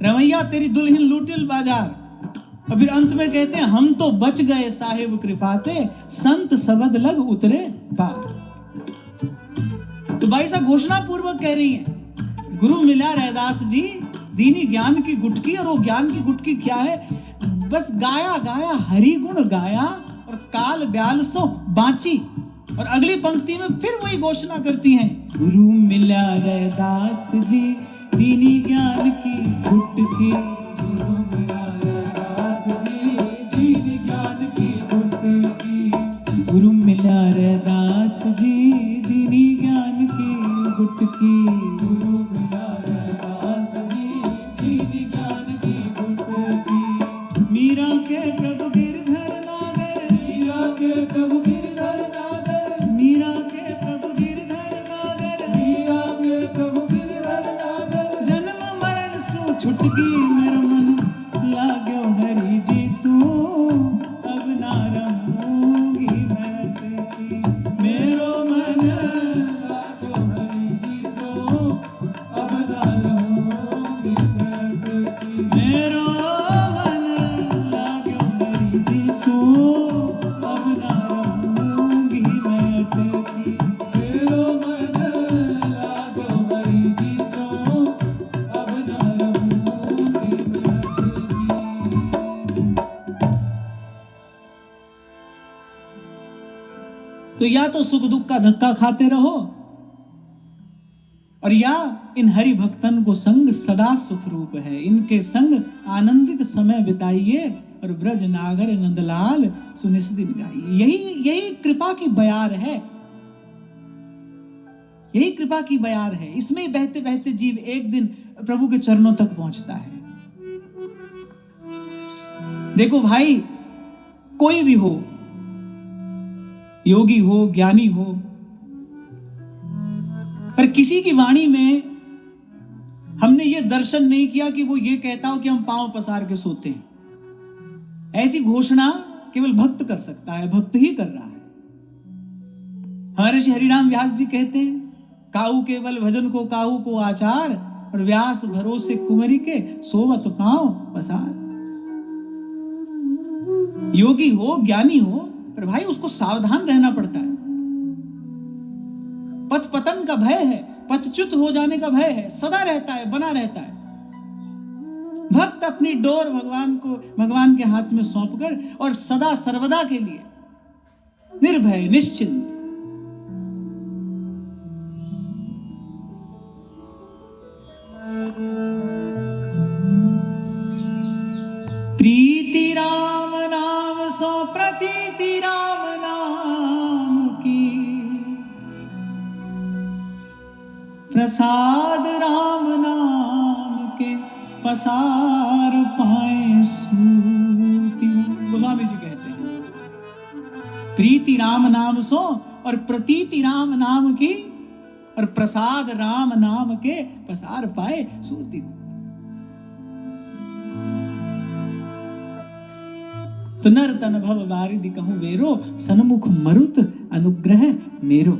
रमैया तेरी दुल्हन लूटिल बाजार। और फिर अंत में कहते हैं, हम तो बच गए साहिब कृपाते, संत सबद लग उतरे पार। तो भाई साहब घोषणा पूर्वक कह रही है, गुरु मिला रैदास जी दीनी ज्ञान की गुटकी। और वो ज्ञान की गुटकी क्या है? बस गाया गाया हरि गुण गाया और काल ब्याल सो बाची। और अगली पंक्ति में फिर वही घोषणा करती हैं, गुरु मिला रैदास जी दीनी ज्ञान की गुटकी। गुरु मिला रैदास जी दीनी ज्ञान की गुटकी। गुरु मिला रैदास जी दीनी ज्ञान की गुटकी। गुरु मिला रैदास जी दीनी ज्ञान की गुटकी। मीरा के प्रभु गिरधर नागर, मीरा के प्रभु गिरधर नागर, मीरा के प्रभु गिरधर नागर, मीरा के प्रभु गिरधर नागर। जन्म मरण सु छुटकी मेरा मन लाग्यो हरि जी सु, अब ना रहूंगी मैं अटकी। मेरो मन लाग्यो हरि जी सु, अब ना रहूंगी मैं अटकी। मेरो मन लाग्यो हरि जी सु, अब ना रहूंगी मैं अटकी। मेरो मन लाग्यो हरि जी सु, अब ना रहूंगी मैं अटकी। तो या तो सुख दुख का धक्का खाते रहो, और या इन हरि भक्तन को संग सदा सुख रूप है, इनके संग आनंदित समय बिताइए और ब्रज नागर नंदलाल सुनिस दिन गाइए। यही कृपा की बयार है, यही कृपा की बयार है। इसमें बहते बहते जीव एक दिन प्रभु के चरणों तक पहुंचता है। देखो भाई, कोई भी हो, योगी हो, ज्ञानी हो, पर किसी की वाणी में हमने ये दर्शन नहीं किया कि वो ये कहता हो कि हम पांव पसार के सोते हैं। ऐसी घोषणा केवल भक्त कर सकता है, भक्त ही कर रहा है। हमारे श्री हरिराम व्यास जी कहते हैं, काऊ केवल भजन को काऊ को आचार, और व्यास भरोसे कुंवरी के सोवत पांव पसार। योगी हो, ज्ञानी हो, पर भाई उसको सावधान रहना पड़ता है। पथ पतन का भय है, पथच्युत हो जाने का भय है, सदा रहता है, बना रहता है। भक्त अपनी डोर भगवान के हाथ में सौंपकर और सदा सर्वदा के लिए निर्भय निश्चिंत प्रीति राम नाम सो प्रतीति राम नाम की, प्रसाद राम नाम के पसार पाए सूति। गोस्वामी जी कहते हैं, प्रीति राम नाम सो और प्रतीति राम नाम की, और प्रसाद राम नाम के पसार पाए सूति। तो नर तन भव वारिधि कहूं वेरो, सन्मुख मरुत अनुग्रह मेरो।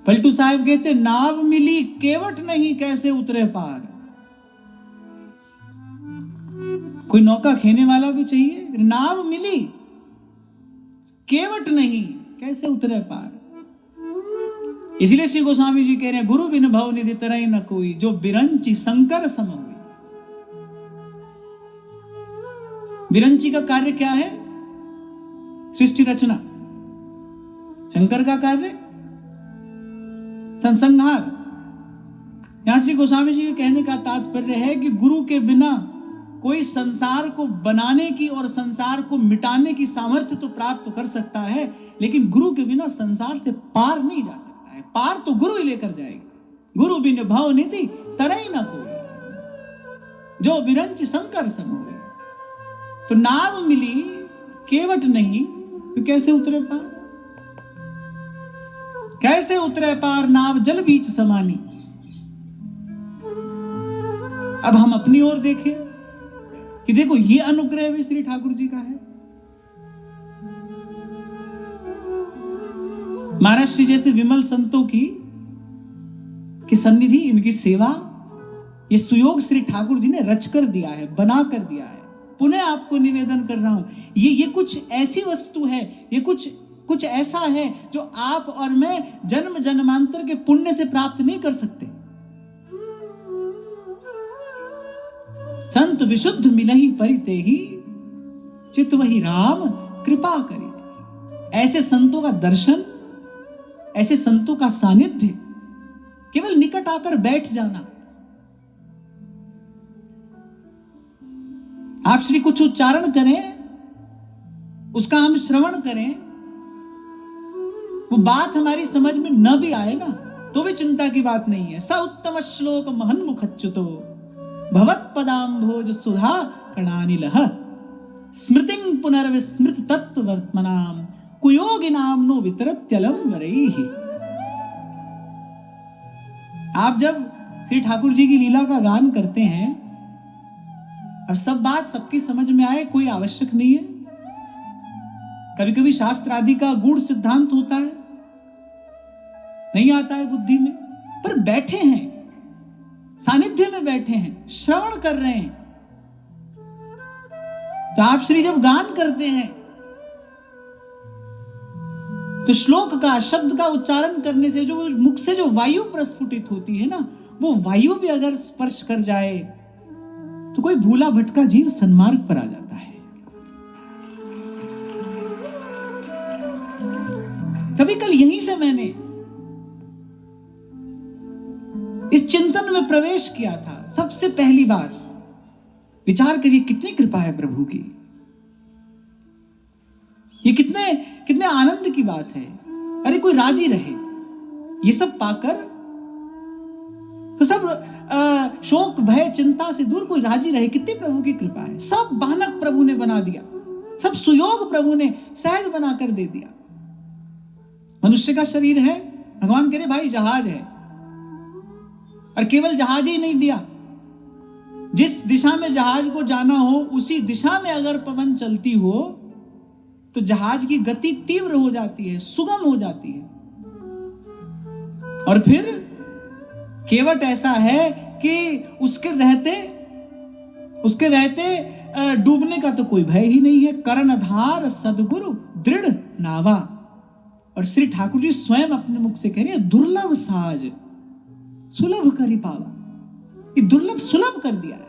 पलटू साहब कहते, नाव मिली केवट नहीं कैसे उतरे पार। कोई नौका खेने वाला भी चाहिए। नाव मिली केवट नहीं कैसे उतरे पार। इसलिए श्री गोस्वामी जी कह रहे हैं, गुरु बिन भव निधि तरई न कोई, जो बिरंची शंकर सम हुई। बिरंची का कार्य क्या है? सृष्टि रचना। शंकर का कार्य संसंहार। यहां श्री गोस्वामी जी के कहने का तात्पर्य है कि गुरु के बिना कोई संसार को बनाने की और संसार को मिटाने की सामर्थ्य तो प्राप्त कर सकता है, लेकिन गुरु के बिना संसार से पार नहीं जा सकता है। पार तो गुरु ही लेकर जाएगा। गुरु बिन भव निधि तरई न कोई, जो बिरंच शंकर सम हुई। तो नाव मिली केवट नहीं, तो कैसे उतरे पार? कैसे उतरे पार नाव जल बीच समानी। अब हम अपनी ओर देखें कि देखो ये अनुग्रह भी श्री ठाकुर जी का है। महाराज श्री जैसे विमल संतों की सन्निधि, इनकी सेवा, ये सुयोग श्री ठाकुर जी ने रच कर दिया है, बना कर दिया है। पुनः आपको निवेदन कर रहा हूं, ये कुछ ऐसी वस्तु है, ये कुछ ऐसा है जो आप और मैं जन्म जन्मांतर के पुण्य से प्राप्त नहीं कर सकते। संत विशुद्ध मिलहि परिते ही, चित वही राम कृपा करी। ऐसे संतों का दर्शन, ऐसे संतों का सानिध्य, केवल निकट आकर बैठ जाना, आप श्री कुछ उच्चारण करें, उसका हम श्रवण करें, वो बात हमारी समझ में न भी आए ना, तो भी चिंता की बात नहीं है। स उत्तम श्लोक महन्मुखच्युतो भवत पदाम्भोज सुधा कणानिलः स्मृतिं पुनर्विस्मृत तत्वर्त्मनाम कुयोगिनाम नो वितरत्यलम वरैहि। आप जब श्री ठाकुर जी की लीला का गान करते हैं, अब सब बात सबकी समझ में आए कोई आवश्यक नहीं है। कभी कभी शास्त्र आदि का गूढ़ सिद्धांत होता है, नहीं आता है बुद्धि में, पर बैठे हैं, सानिध्य में बैठे हैं, श्रवण कर रहे हैं। तो आप श्री जब गान करते हैं तो श्लोक का, शब्द का उच्चारण करने से जो मुख से जो वायु प्रस्फुटित होती है ना, वो वायु भी अगर स्पर्श कर जाए तो कोई भूला भटका जीव सन्मार्ग पर आ जाता है। कभी कल यहीं से मैंने इस चिंतन में प्रवेश किया था। सबसे पहली बार विचार करिए, कितनी कृपा है प्रभु की, ये कितने आनंद की बात है। अरे कोई राजी रहे, ये सब पाकर तो सब शोक भय चिंता से दूर कोई राजी रहे, कितनी प्रभु की कृपा है। सब बानक प्रभु ने बना दिया, सब सुयोग प्रभु ने सहज बनाकर दे दिया। मनुष्य का शरीर है, भगवान कह रहे भाई जहाज है, और केवल जहाज ही नहीं दिया, जिस दिशा में जहाज को जाना हो उसी दिशा में अगर पवन चलती हो तो जहाज की गति तीव्र हो जाती है, सुगम हो जाती है। और फिर केवट ऐसा है कि उसके रहते डूबने का तो कोई भय ही नहीं है। कर्णधार सदगुरु दृढ़ नावा। और श्री ठाकुर जी स्वयं अपने मुख से कह रहे हैं, दुर्लभ साज सुलभ करी पावा। ये दुर्लभ सुलभ कर दिया है।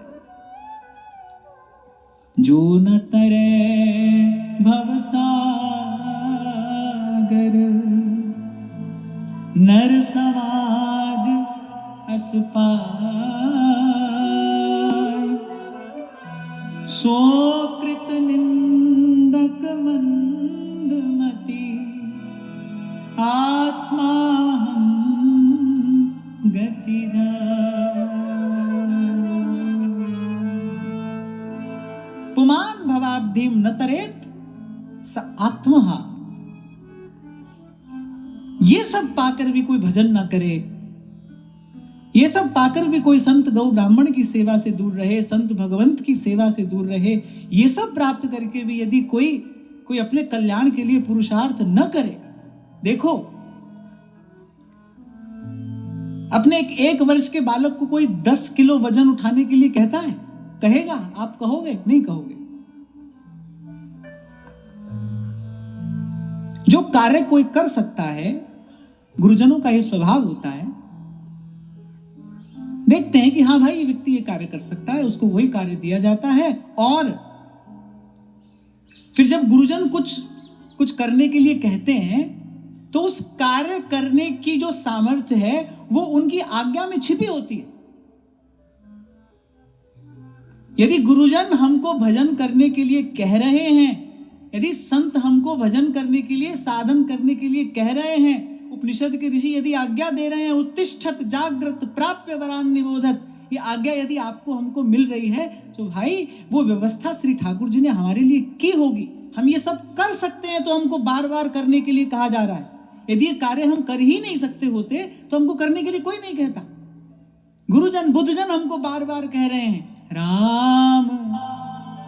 जो न तरे भवसागर नर समाज अस पाय, सो कृत निंदक मंदमति आत्मा गति पुमान भवाब्धिम न तरेत स आत्महा। ये सब पाकर भी कोई भजन ना करे, ये सब पाकर भी कोई संत गौ ब्राह्मण की सेवा से दूर रहे, संत भगवंत की सेवा से दूर रहे, ये सब प्राप्त करके भी यदि कोई अपने कल्याण के लिए पुरुषार्थ न करे। देखो, अपने एक वर्ष के बालक को कोई 10 किलो वजन उठाने के लिए कहता है? कहेगा? आप कहोगे? नहीं कहोगे। जो कार्य कोई कर सकता है, गुरुजनों का यह स्वभाव होता है, देखते हैं कि हाँ भाई ये व्यक्ति ये कार्य कर सकता है, उसको वही कार्य दिया जाता है, और फिर जब गुरुजन कुछ करने के लिए कहते हैं तो उस कार्य करने की जो सामर्थ्य है वो उनकी आज्ञा में छिपी होती है। यदि गुरुजन हमको भजन करने के लिए कह रहे हैं, यदि संत हमको भजन करने के लिए, साधन करने के लिए कह रहे हैं, उपनिषद के ऋषि यदि आज्ञा दे रहे हैं, उत्तिष्ठत जागृत प्राप्य वरान निबोधत, ये आज्ञा यदि आपको हमको मिल रही है तो भाई वो व्यवस्था श्री ठाकुर जी ने हमारे लिए की होगी। हम ये सब कर सकते हैं तो हमको बार बार करने के लिए कहा जा रहा है। यदि ये कार्य हम कर ही नहीं सकते होते तो हमको करने के लिए कोई नहीं कहता। गुरुजन बुद्धजन हमको बार बार कह रहे हैं राम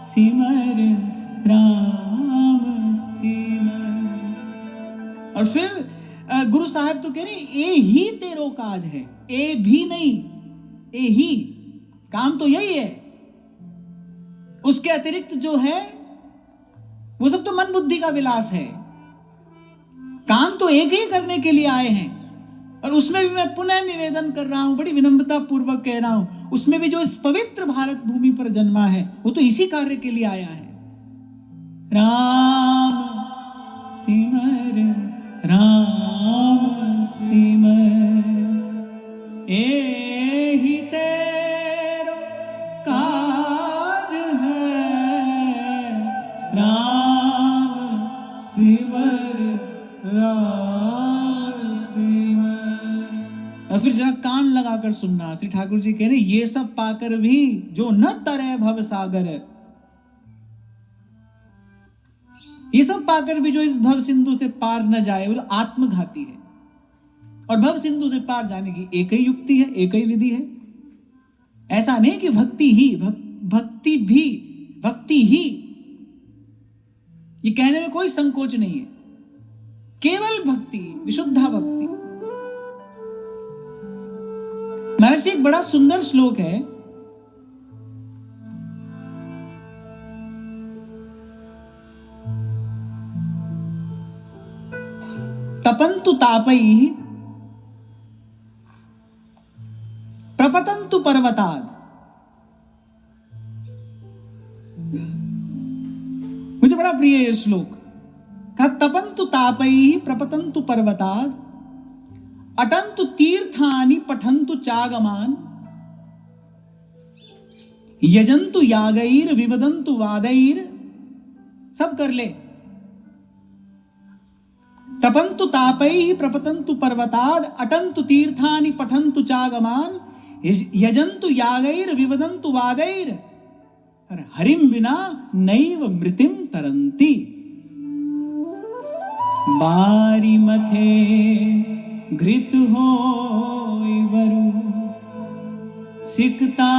सिमर राम सिमर, और फिर गुरु साहब तो कह रहे ए ही तेरो काज है, ए भी नहीं, ए ही, काम तो यही है, उसके अतिरिक्त जो है वो सब तो मन बुद्धि का विलास है। काम तो एक ही करने के लिए आए हैं, और उसमें भी मैं पुनः निवेदन कर रहा हूं, बड़ी विनम्रता पूर्वक कह रहा हूं, उसमें भी जो इस पवित्र भारत भूमि पर जन्मा है वो तो इसी कार्य के लिए आया है। राम सिमर राम सिमर, ए ही तेरो काज है, राम सिमर राम सिमर। और फिर जरा कान लगाकर सुनना, श्री ठाकुर जी कह रहे ये सब पाकर भी जो न तरे भव सागर, ये सब पाकर भी जो इस भव सिंधु से पार न जाए वो आत्मघाती है। और भव सिंधु से पार जाने की एक ही युक्ति है, एक ही विधि है। ऐसा नहीं कि भक्ति ही, भक्ति ही, ये कहने में कोई संकोच नहीं है। केवल भक्ति, विशुद्धा भक्ति। महर्षि एक बड़ा सुंदर श्लोक है, तपन्तु तापैः प्रपतन्तु पर्वतात्। मुझे बड़ा प्रिय ये श्लोक। कहा तपन्तु तापैः प्रपतन्तु पर्वतात्, अटन्तु तीर्थानि पठन्तु चागमान्, यजन्तु यागैर विवदन्तु वादैर। सब कर ले। तपन्तु तापैः प्रपतन्तु पर्वताद्, अटन्तु तीर्थानि पठन्तु चागमान्, यजन्तु यागैर विवदन्तु वादैर, और हरिं विना नैव मृतिं तरन्ति। बारी मथे घृत होय बरु, सिकता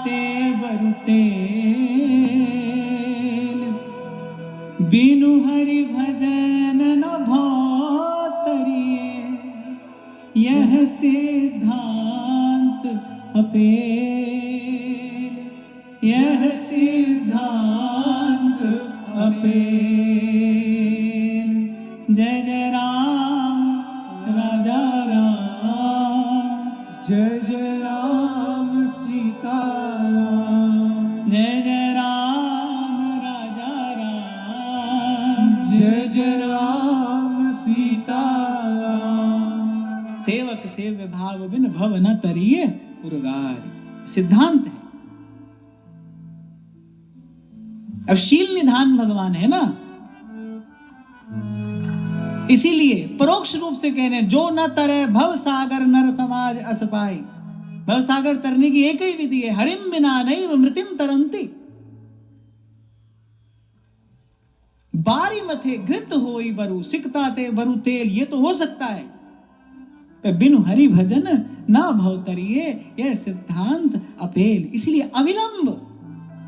ते बरु तेल, बिनु हरि भजन न भौतरिए, यह सिद्धांत अपेल, यह सिद्धांत अपेल। जय जय राम राजा राम, जय जय राम सीता राम, जय जय राम राजा राम, जय जय राम सीता राम। सेवक सेव्य भाव बिन भव न तरिए उर्गार, सिद्धांत है। अब शील निधान भगवान है ना, इसीलिए परोक्ष रूप से कह रहे हैं जो न तरे भव सागर नर समाज अस पाए। भव सागर तरने की एक ही विधि है, हरिम बिना नैव मृतिम तरंती। बारी मथे घृत होई बरु, सिकता ते बरु तेल, ये तो हो सकता है, पर बिनु हरि भजन ना भवतरिए, यह सिद्धांत अपेल। इसलिए अविलंब,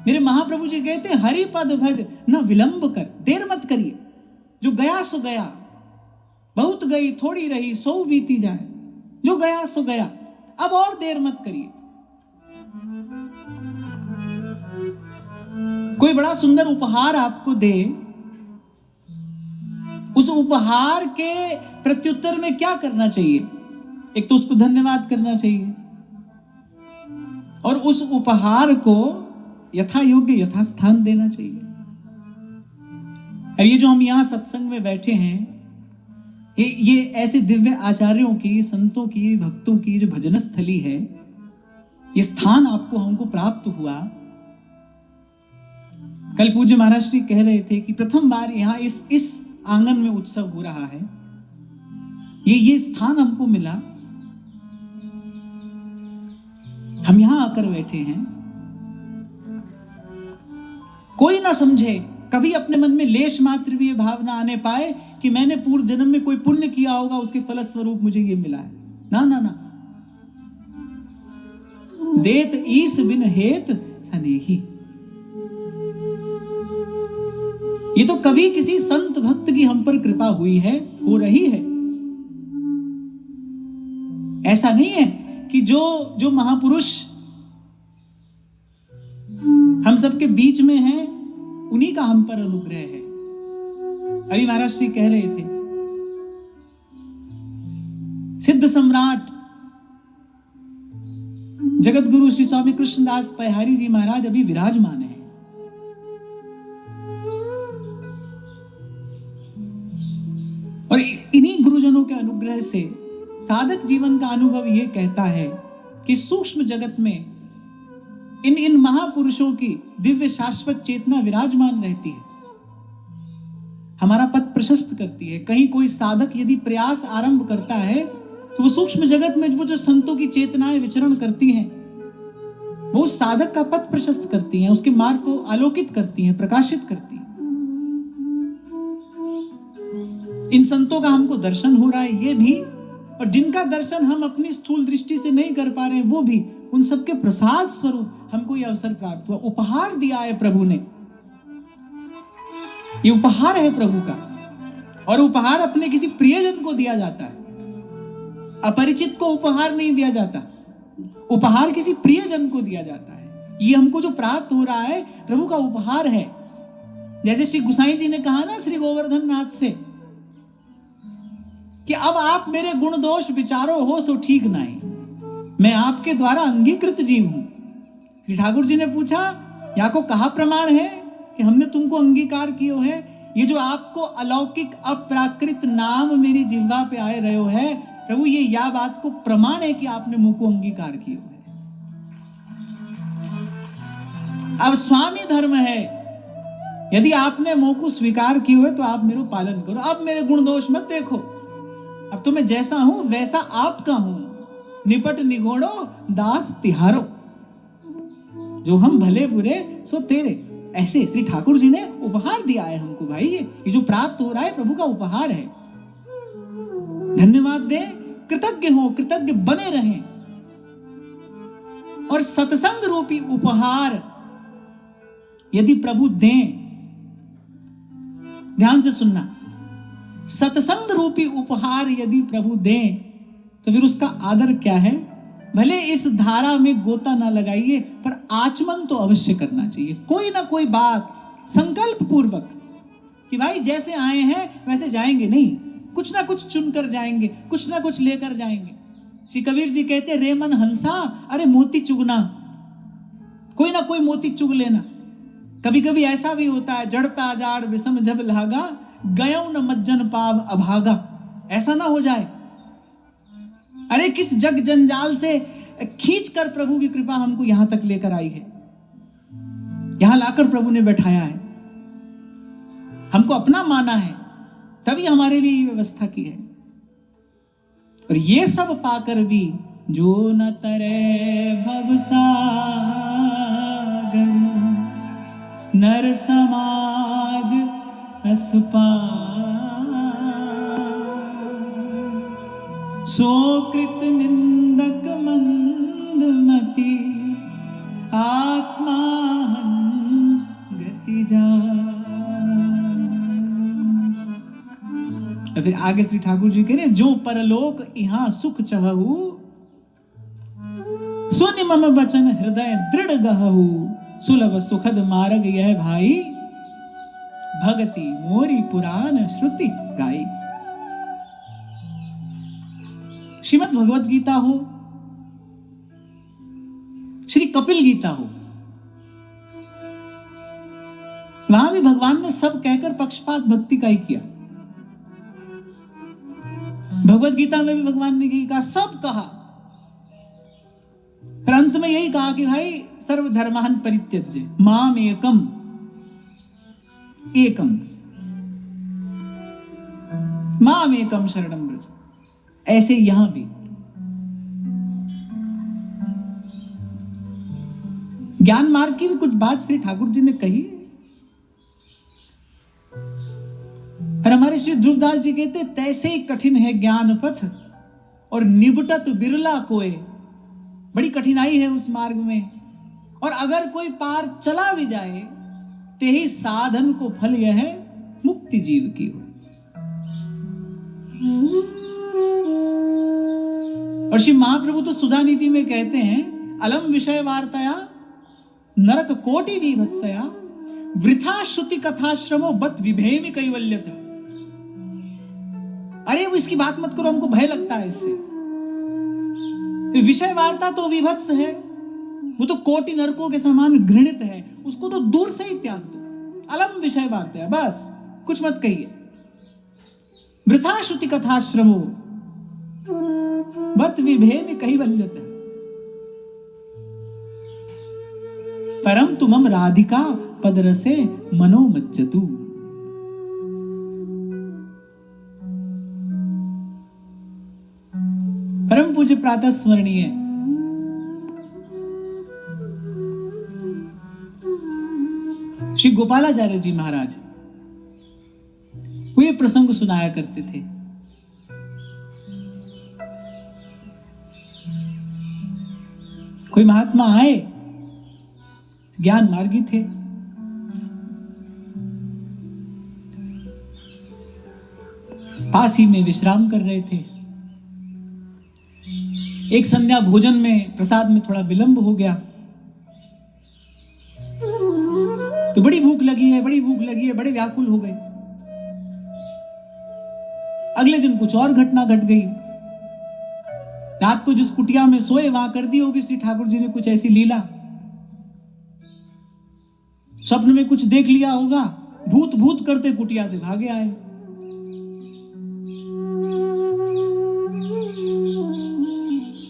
मेरे महाप्रभु जी कहते हैं हरि पद भज न विलंब कर, देर मत करिए। जो गया सो गया, बहुत गई थोड़ी रही सो बीती जाए, जो गया सो गया, अब और देर मत करिए। कोई बड़ा सुंदर उपहार आपको दे, उस उपहार के प्रत्युत्तर में क्या करना चाहिए? एक तो उसको धन्यवाद करना चाहिए और उस उपहार को यथा योग्य यथास्थान देना चाहिए। और ये जो हम यहां सत्संग में बैठे हैं, ये ऐसे दिव्य आचार्यों की, संतों की, भक्तों की जो भजन स्थली है, ये स्थान आपको हमको प्राप्त हुआ। कल पूज्य महाराज श्री कह रहे थे कि प्रथम बार यहां इस आंगन में उत्सव हो रहा है, ये स्थान हमको मिला, हम यहां आकर बैठे हैं। कोई ना समझे, कभी अपने मन में लेश मात्र भी ये भावना आने पाए कि मैंने पूर्व जन्म में कोई पुण्य किया होगा, उसके फलस्वरूप मुझे ये मिला है। ना ना ना, देत ईस बिन हेत सनेही। ये तो कभी किसी संत भक्त की हम पर कृपा हुई है, हो रही है। ऐसा नहीं है कि जो महापुरुष हम सबके बीच में हैं, उन्हीं का हम पर अनुग्रह है। अभी महाराज श्री कह रहे थे, सिद्ध सम्राट जगत गुरु श्री स्वामी कृष्णदास पहारी जी महाराज अभी विराजमान है। और इन्हीं गुरुजनों के अनुग्रह से साधक जीवन का अनुभव यह कहता है कि सूक्ष्म जगत में इन महापुरुषों की दिव्य शाश्वत चेतना विराजमान रहती है, हमारा पथ प्रशस्त करती है। कहीं कोई साधक यदि प्रयास आरंभ करता है तो वो सूक्ष्म जगत में वो जो संतों की चेतनाएं विचरण करती हैं, वो उस साधक का पथ प्रशस्त करती हैं, उसके मार्ग को आलोकित करती हैं, प्रकाशित करती हैं। इन संतों का हमको दर्शन हो रहा है, ये भी, और जिनका दर्शन हम अपनी स्थूल दृष्टि से नहीं कर पा रहे हैं, वो भी, उन सबके प्रसाद स्वरूप हमको यह अवसर प्राप्त हुआ। उपहार दिया है प्रभु ने, ये उपहार है प्रभु का। और उपहार अपने किसी प्रियजन को दिया जाता है, अपरिचित को उपहार नहीं दिया जाता, उपहार किसी प्रियजन को दिया जाता है। ये हमको जो प्राप्त हो रहा है प्रभु का उपहार है। जैसे श्री गुसाई जी ने कहा ना श्री गोवर्धन नाथ से कि अब आप मेरे गुण दोष विचारो हो सो ठीक नहीं, मैं आपके द्वारा अंगीकृत जीव हूं। श्री ठाकुर जी ने पूछा, या को कहा प्रमाण है कि हमने तुमको अंगीकार कियो है? ये जो आपको अलौकिक अप्राकृत नाम मेरी जिह्वा पे आए रहे हो है प्रभु, ये या बात को प्रमाण है कि आपने मुंह को अंगीकार कियो है। अब स्वामी धर्म है, यदि आपने मुंह को स्वीकार कियो है तो आप मेरे पालन करो। अब मेरे गुण दोष मत देखो, अब तो मैं जैसा हूं वैसा आपका हूं। निपट निगोड़ो दास तिहारो, जो हम भले बुरे सो तेरे। ऐसे श्री ठाकुर जी ने उपहार दिया है हमको भाई। ये जो प्राप्त हो रहा है प्रभु का उपहार है। धन्यवाद दें, कृतज्ञ हो, कृतज्ञ बने रहें। और सत्संग रूपी उपहार यदि प्रभु दें, ध्यान से सुनना, सत्संग रूपी उपहार यदि प्रभु दें तो फिर उसका आदर क्या है? भले इस धारा में गोता ना लगाइए, पर आचमन तो अवश्य करना चाहिए। कोई ना कोई बात संकल्प पूर्वक कि भाई जैसे आए हैं वैसे जाएंगे नहीं, कुछ ना कुछ चुनकर जाएंगे, कुछ ना कुछ लेकर जाएंगे। श्री कबीर जी कहते, रे मन हंसा अरे मोती चुगना, कोई ना कोई मोती चुग लेना। कभी कभी ऐसा भी होता है, जड़ता जाड़ विषम जब लागा, गयो न मज्जन पाव अभागा। ऐसा ना हो जाए, अरे किस जग जंजाल से खींचकर प्रभु की कृपा हमको यहां तक लेकर आई है, यहां लाकर प्रभु ने बैठाया है, हमको अपना माना है, तभी हमारे लिए ये व्यवस्था की है। और ये सब पाकर भी जो न तरे भवसागर, नर समाज असपार, सोकृत निंदक मंदमति, आत्मा गति जा। फिर आगे श्री ठाकुर जी कह रहे, जो परलोक यहाँ सुख चहु, सुनि मम बचन हृदय दृढ़ गहु, सुलभ सुखद मार्ग यह भाई, भगति मोरी पुराण श्रुति गाई। श्रीमद् भगवत गीता हो, श्री कपिल गीता हो, वहां भी भगवान ने सब कहकर पक्षपात भक्ति का ही किया। भगवत गीता में भी भगवान ने यही कहा, सब कहा, फिर अंत में यही कहा कि भाई सर्वधर्मान् परित्यज्य माम एकम माम एकम शरणं व्रज। ऐसे यहां भी ज्ञान मार्ग की भी कुछ बात श्री ठाकुर जी ने कही। और हमारे श्री ध्रुवदास जी कहते, तैसे ही कठिन है ज्ञान पथ और निबटत बिरला कोय। बड़ी कठिनाई है उस मार्ग में, और अगर कोई पार चला भी जाए ते ही साधन को फल यह है मुक्ति जीव की हो। और श्री महाप्रभु तो सुधा नीति में कहते हैं, अलम विषय वार्ताया नरक कोटि विभत्सया वृथा श्रुति कथाश्रमो बत विभेमि कैवल्यत। अरे वो इसकी बात मत करो, हमको भय लगता है इससे। विषय वार्ता तो विभत्स है, वो तो कोटि नरकों के समान घृणित है, उसको तो दूर से ही त्याग दो। अलम विषय वार्ता है, बस कुछ मत कहिए। वृथा श्रुति कथाश्रमो बत विभेमि कैवल्यत। परम तुमम राधिका पदरसे मनोमज्जतु। परम पूज्य प्रातः स्मरणीय श्री गोपालाचार्य जी महाराज, वो ये प्रसंग सुनाया करते थे। कोई महात्मा आए, ज्ञान मार्गी थे, पास ही में विश्राम कर रहे थे। एक संध्या भोजन में प्रसाद में थोड़ा विलंब हो गया, तो बड़ी भूख लगी है, बड़े व्याकुल हो गए। अगले दिन कुछ और घटना घट गई। रात को जिस कुटिया में सोए वहां कर दी होगी श्री ठाकुर जी ने कुछ ऐसी लीला। स्वप्न में कुछ देख लिया होगा, भूत भूत करते कुटिया से भागे आए।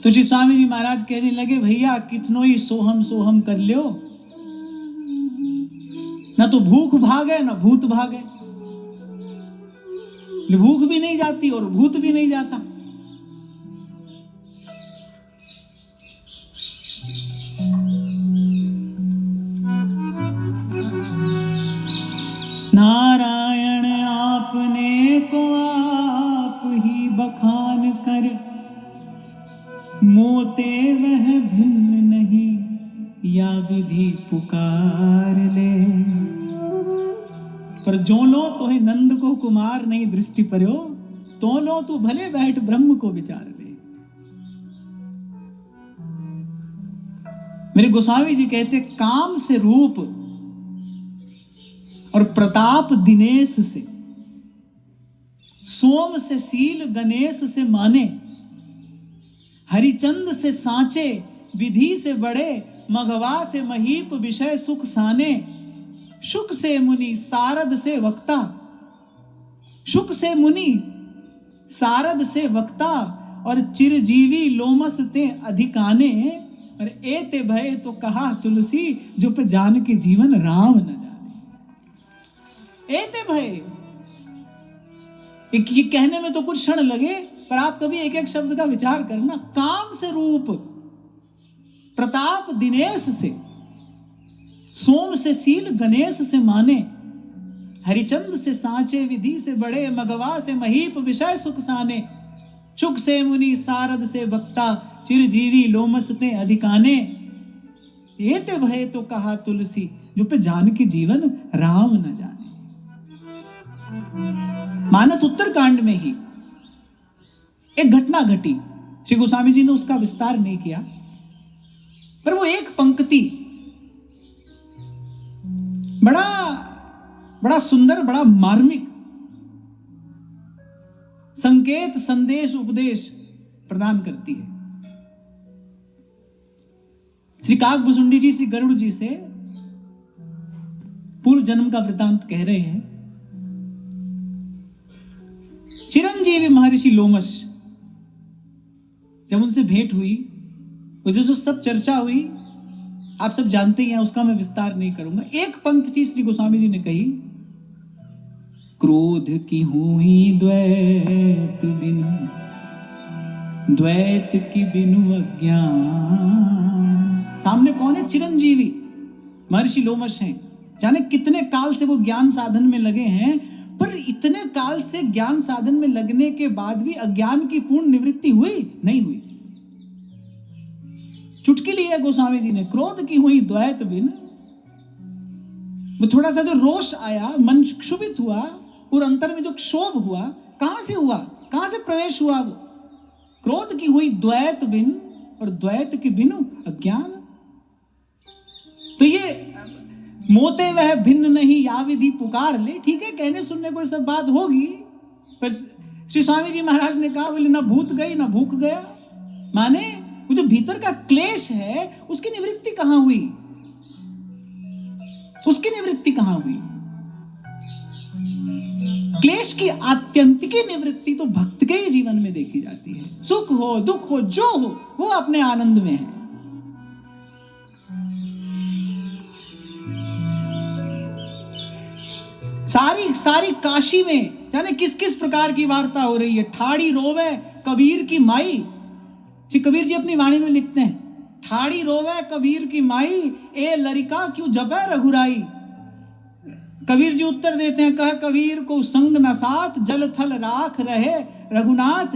तो श्री स्वामी जी महाराज कहने लगे, भैया कितनो ही सोहम सोहम कर लियो, ना तो भूख भागे ना भूत भागे। भूख भी नहीं जाती और भूत भी नहीं जाता। नारायण आपने को आप ही बखान कर, मोते वह भिन्न नहीं या विधि पुकार ले। पर जोनो तोहे नंद को कुमार नहीं दृष्टि पर्यो, तोनो तू भले बैठ ब्रह्म को विचार ले। मेरे गोस्वामी जी कहते, काम से रूप और प्रताप दिनेश से, सोम से सील गणेश से माने, हरिचंद से सांचे विधि से बड़े, मघवा से महीप विषय सुख साने। शुक से मुनि सारद से वक्ता, शुक से मुनि सारद से वक्ता, और चिरजीवी लोमस ते अधिकाने। और एते भय तो कहा तुलसी, जो पे जान के जीवन राम न जाने। एते भय, ये कहने में तो कुछ क्षण लगे, पर आप कभी एक एक शब्द का विचार करना। काम से रूप, प्रताप दिनेश से, सोम से सील गणेश से माने, हरिचंद से सांचे विधि से बड़े, मघवा से महीप विषय सुख साने। शुक से मुनि सारद से वक्ता, चिरजीवी लोमस ते अधिकाने। एते भय तो कहा तुलसी, जो पे जान के जीवन राम न जाने। मानस उत्तर कांड में ही एक घटना घटी। श्री गोस्वामी जी ने उसका विस्तार नहीं किया, पर वो एक पंक्ति बड़ा सुंदर, बड़ा मार्मिक संकेत, संदेश, उपदेश प्रदान करती है। श्री काकभुसुंडी जी श्री गरुड़ जी से पूर्व जन्म का वृतांत कह रहे हैं। चिरंजीवी महर्षि लोमश, जब उनसे भेंट हुई, वो जो सब चर्चा हुई आप सब जानते ही हैं, उसका मैं विस्तार नहीं करूंगा। एक पंक्ति श्री गोस्वामी जी ने कही, क्रोध की हुई द्वैत बिनु, द्वैत की बिनु अज्ञान। सामने कौन है? चिरंजीवी महर्षि लोमश हैं। जाने कितने काल से वो ज्ञान साधन में लगे हैं, पर इतने काल से ज्ञान साधन में लगने के बाद भी अज्ञान की पूर्ण निवृत्ति हुई नहीं हुई। चुटकी ली है गोस्वामी जी ने, क्रोध की हुई द्वैत बिन। वो थोड़ा सा जो रोष आया, मन क्षुभित हुआ, और अंतर में जो क्षोभ हुआ, कहां से हुआ, कहां से प्रवेश हुआ? वो क्रोध की हुई द्वैत बिन, और द्वैत की बिनु अज्ञान। तो ये मोते वह भिन्न नहीं या विधि पुकार ले, ठीक है, कहने सुनने को सब बात होगी, पर श्री स्वामी जी महाराज ने कहा, बोले ना भूत गई ना भूख गया। माने वो जो भीतर का क्लेश है उसकी निवृत्ति कहां हुई, उसकी निवृत्ति कहां हुई? क्लेश की आत्यंतिक निवृत्ति तो भक्त के ही जीवन में देखी जाती है। सुख हो दुख हो जो हो, वो अपने आनंद में है। सारी काशी में जाने किस किस प्रकार की वार्ता हो रही है। ठाड़ी रोवे कबीर की माई, श्री कबीर जी अपनी वाणी में लिखते हैं, ठाड़ी रोवे कबीर की माई, ए लरिका क्यों जपे रघुराई। कबीर जी उत्तर देते हैं, कह कबीर को संग न साथ, जल थल राख रहे रघुनाथ।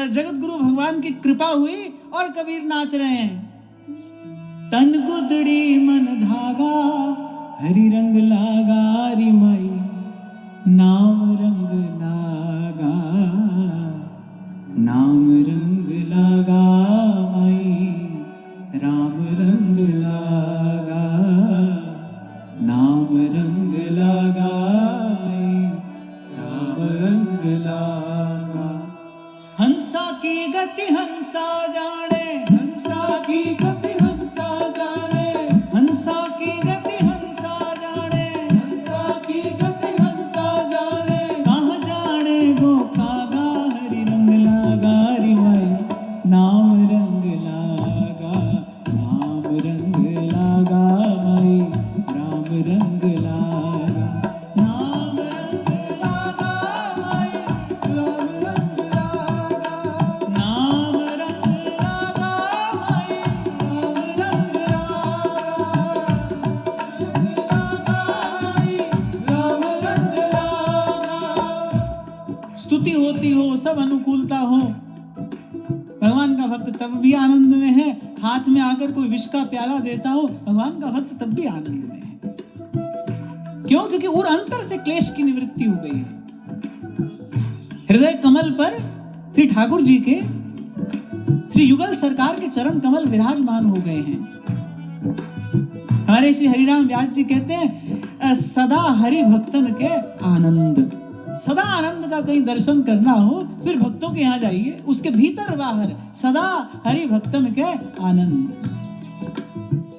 जगत गुरु भगवान की कृपा हुई और कबीर नाच रहे हैं। तन गुदड़ी मन धागा, हरि रंग लागा री माई, नाम रंग लागा, नाम रंग लागा माई, राम रंग लागा, नाम रंग लागा माई, राम रंग लागा। हंसा की गति हंसा जाने, हंसा की गति हंसा जाने, हंसा की गति हंसा जाने, हंसा की गति हंसा जाने। कहाँ जाने गो कागा, हरि रंग लागा री माई, नाम रंग लागा, नाम रंग लागा माई, राम रंग लागा, नाम रंग लागा माई, राम रंग लागा, नाम रंग लागा माई, राम रंग लागा। स्तुति होती हो, सब अनुकूलता हो, भगवान का भक्त तब भी आनंद में है। हाथ में आकर कोई विष का प्याला देता हो, भगवान का भक्त तब भी आनंद में है। क्यों? क्योंकि उर अंतर से क्लेश की निवृत्ति हो गई है। हृदय कमल पर श्री ठाकुर जी के, श्री युगल सरकार के चरण कमल विराजमान हो गए हैं। हमारे श्री हरिराम व्यास जी कहते हैं, सदा हरि भक्तन के आनंद। सदा आनंद का कहीं दर्शन करना हो, फिर भक्तों के यहाँ जाइए, उसके भीतर बाहर सदा हरि भक्तन के आनंद।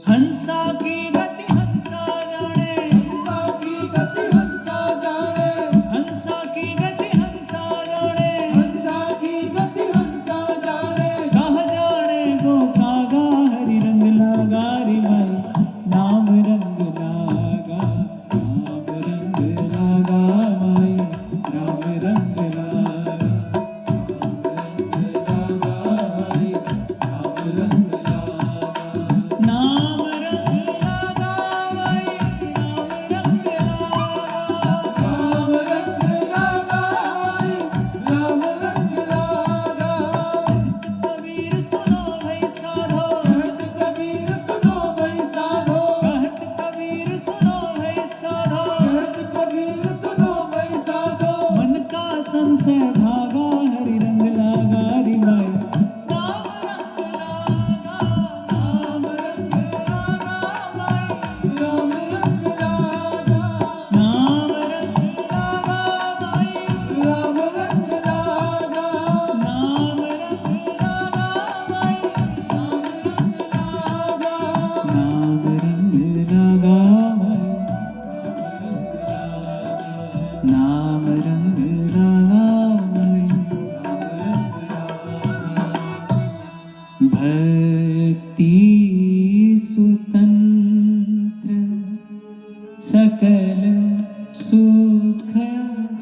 हंसा की गति हंसा जाने, हंसा की गति हंसा जाने, हंसा की गति हंसा जाने, हंसा की गति हंसा जाने। कहाँ जाने गो कागा, हरि रंग लागा री माई, नाम रंग लागा, नाम रंग लागा माई, राम रंग लागा, नाम रंग लागा नाम रंग लाए, भक्ति सुतंत्र सकल सुख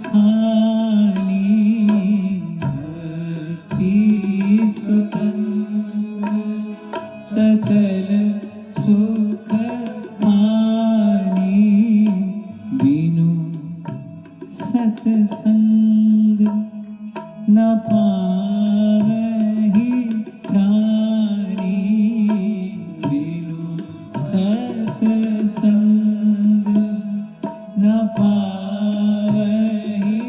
खानी, भक्ति सुतंत्र सकल सुख खानी, बिनु सतसंग न पावहि प्राणी, बिनु सतसंग न पावहि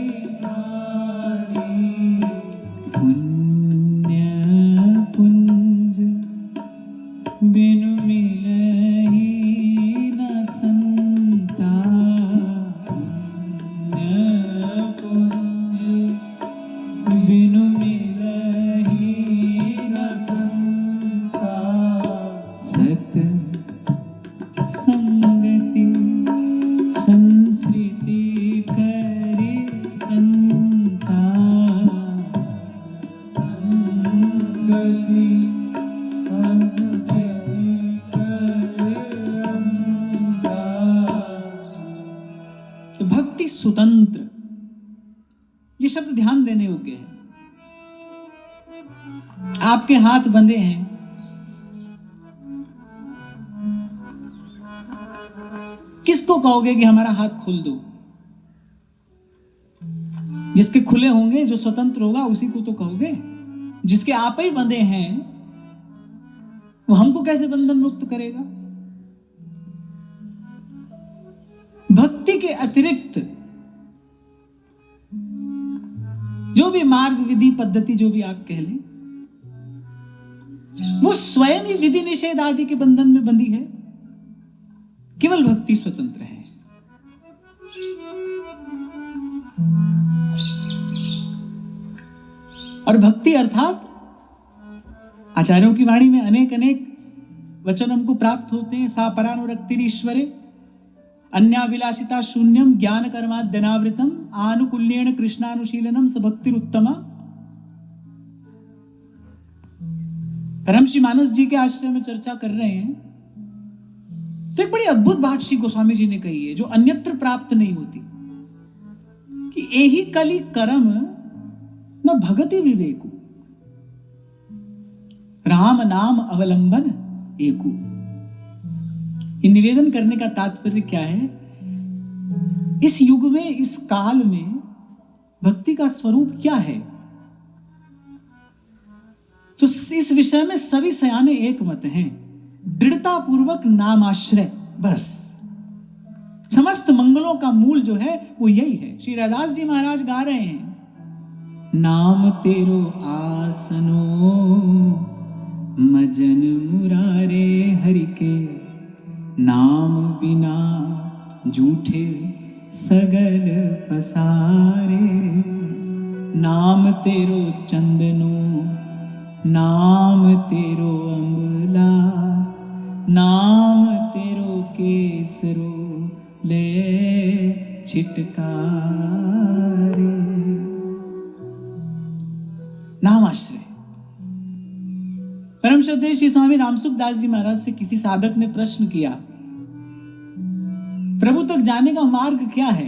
प्राणी, पुण्य पुंज बिनु मिलहि न संता, पुण्य पुंज बिनु मिलहि न संता, सत संगति संस्कृति करि अंता, संगति संस्कृति करि अंता। तो भक्ति स्वतंत्र, ये शब्द ध्यान देने योग्य है। आपके हाथ बंधे हैं, किसको कहोगे कि हमारा हाथ खोल दो? जिसके खुले होंगे, जो स्वतंत्र होगा, उसी को तो कहोगे। जिसके आप ही बंधे हैं, वो हमको कैसे बंधन मुक्त करेगा? भक्ति के अतिरिक्त जो भी मार्ग, विधि, पद्धति, जो भी आप कह लें, वो स्वयं ही विधि निषेध आदि के बंधन में बंधी है। केवल भक्ति स्वतंत्र है। और भक्ति अर्थात आचार्यों की वाणी में अनेक अनेक वचन हमको प्राप्त होते हैं। सा परानुरक्तिरीश्वरे अन्याभिलाषिता शून्यम ज्ञान कर्माद्यनावृतम आनुकूल्येन कृष्णानुशीलनम स भक्तिरुत्तमा। परमश्री मानस जी के आश्रय में चर्चा कर रहे हैं, तो एक बड़ी अद्भुत बात श्री गोस्वामी जी ने कही है, जो अन्यत्र प्राप्त नहीं होती, कि एही कली कर्म न भगति विवेकु, राम नाम अवलंबन एकु। ये निवेदन करने का तात्पर्य क्या है? इस युग में, इस काल में भक्ति का स्वरूप क्या है? तो इस विषय में सभी सयाने एक मत हैं, दृढ़ता पूर्वक नामाश्रय, बस। समस्त मंगलों का मूल जो है वो यही है। श्री रैदास जी महाराज गा रहे हैं, नाम तेरो आसनो मजन मुरारे हरि के, नाम बिना झूठे सगल पसारे। नाम तेरो चंदनो, नाम तेरो अम्बला, नाम तेरो केसरो ले छिटकारे। नामाश्रय। परम श्रद्धेय श्री स्वामी रामसुख दास जी महाराज से किसी साधक ने प्रश्न किया, प्रभु तक जाने का मार्ग क्या है?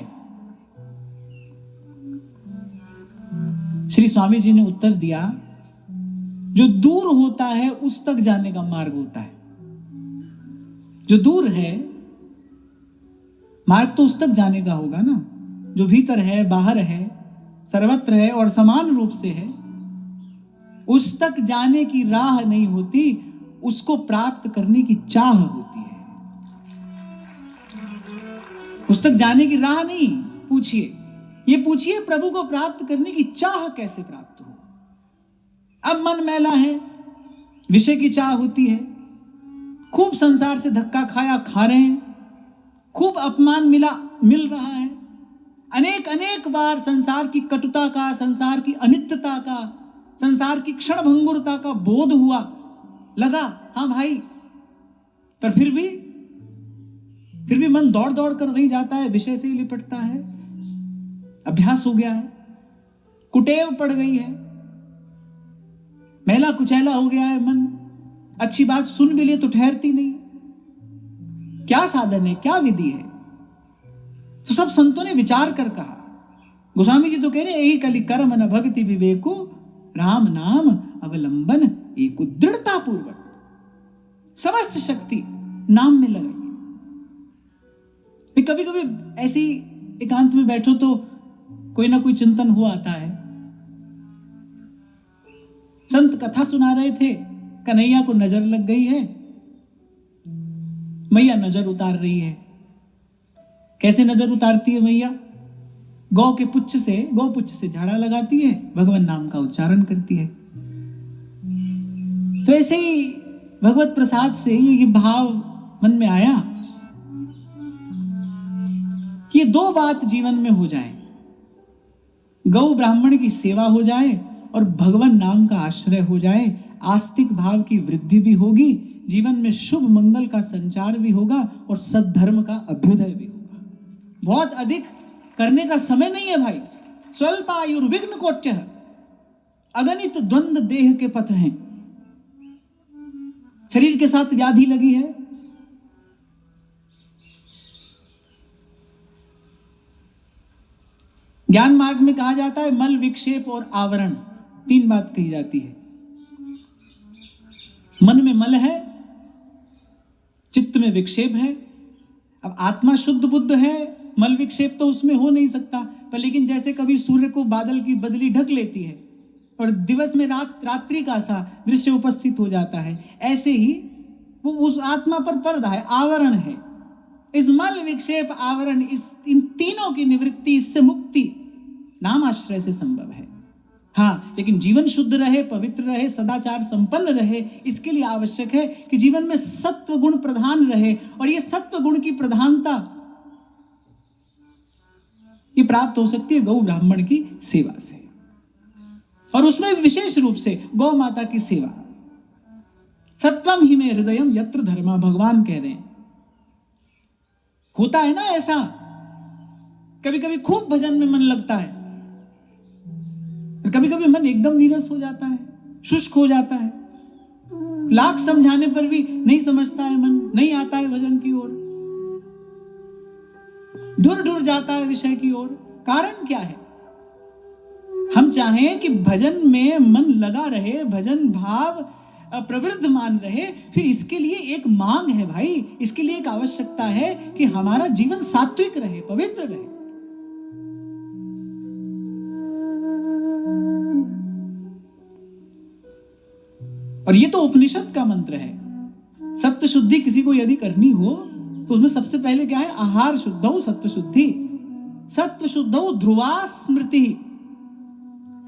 श्री स्वामी जी ने उत्तर दिया, जो दूर होता है उस तक जाने का मार्ग होता है। जो दूर है, मार्ग तो उस तक जाने का होगा ना। जो भीतर है, बाहर है, सर्वत्र है और समान रूप से है, उस तक जाने की राह नहीं होती, उसको प्राप्त करने की चाह होती है। उस तक जाने की राह नहीं पूछिए, ये पूछिए प्रभु को प्राप्त करने की चाह कैसे प्राप्त हो। अब मन मैला है, विषय की चाह होती है, खूब संसार से धक्का खाया, खा रहे हैं, खूब अपमान मिल रहा है, अनेक अनेक बार संसार की कटुता का, संसार की अनित्यता का, संसार की क्षण भंगुरता का बोध हुआ, लगा हाँ भाई, पर फिर भी मन दौड़ दौड़ कर वही जाता है, विषय से ही लिपटता है। अभ्यास हो गया है, कुटेव पड़ गई है, मैला कुचैला हो गया है मन, अच्छी बात सुन भी ले तो ठहरती नहीं। क्या साधन है, क्या विधि है? तो सब संतों ने विचार कर कहा। गोस्वामी जी तो कह रहे यही कलि कर्म न भक्ति विवेको, राम नाम अवलंबन एक दृढ़ता पूर्वक, समस्त शक्ति नाम में लगाइए। कभी कभी ऐसी एकांत में बैठो तो कोई ना कोई चिंतन हो आता है। संत कथा सुना रहे थे, कन्हैया को नजर लग गई है, मैया नजर उतार रही है। कैसे नजर उतारती है मैया? गौ पुच्छ से झाड़ा लगाती है, भगवान नाम का उच्चारण करती है। तो ऐसे ही भगवत प्रसाद से ये भाव मन में आया कि दो बात जीवन में हो जाए, गौ ब्राह्मण की सेवा हो जाए और भगवान नाम का आश्रय हो जाए। आस्तिक भाव की वृद्धि भी होगी, जीवन में शुभ मंगल का संचार भी होगा और सद्धर्म का अभ्युदय भी होगा। बहुत अधिक करने का समय नहीं है भाई। स्वल्पायुर्विघ्न कोट्यः, अगणित द्वंद्व देह के पथ हैं। शरीर के साथ व्याधि लगी है, ज्ञान मार्ग में कहा जाता है मल विक्षेप और आवरण, तीन बात कही जाती है। मन में मल है, चित्त में विक्षेप है। अब आत्मा शुद्ध बुद्ध है, मल विक्षेप तो उसमें हो नहीं सकता, पर लेकिन जैसे कभी सूर्य को बादल की बदली ढक लेती है और दिवस में रात्रि का सा दृश्य उपस्थित हो जाता है, ऐसे ही वो उस आत्मा पर पर्दा है, आवरण है। इस मल विक्षेप आवरण, इन तीनों की निवृत्ति, इससे मुक्ति नाम आश्रय से संभव है। हाँ, लेकिन जीवन शुद्ध रहे, पवित्र रहे, सदाचार संपन्न रहे, इसके लिए आवश्यक है कि जीवन में सत्व गुण प्रधान रहे। और ये सत्व गुण की प्रधानता ये प्राप्त हो सकती है गौ ब्राह्मण की सेवा से, और उसमें विशेष रूप से गौ माता की सेवा। सत्वम ही में हृदयम यत्र धर्मा, भगवान कह रहे हैं। होता है ना ऐसा, कभी कभी खूब भजन में मन लगता है, कभी कभी मन एकदम नीरस हो जाता है, शुष्क हो जाता है, लाख समझाने पर भी नहीं समझता है मन, नहीं आता है भजन की ओर, दूर दूर जाता है विषय की ओर। कारण क्या है? हम चाहें कि भजन में मन लगा रहे, भजन भाव प्रवृद्धमान रहे, फिर इसके लिए एक मांग है भाई, इसके लिए एक आवश्यकता है कि हमारा जीवन सात्विक रहे, पवित्र रहे। और ये तो उपनिषद का मंत्र है। सत्य शुद्धि किसी को यदि करनी हो तो उसमें सबसे पहले क्या है? आहार शुद्धौ सत्व शुद्धि, सत्व शुद्धौ ध्रुवा स्मृति,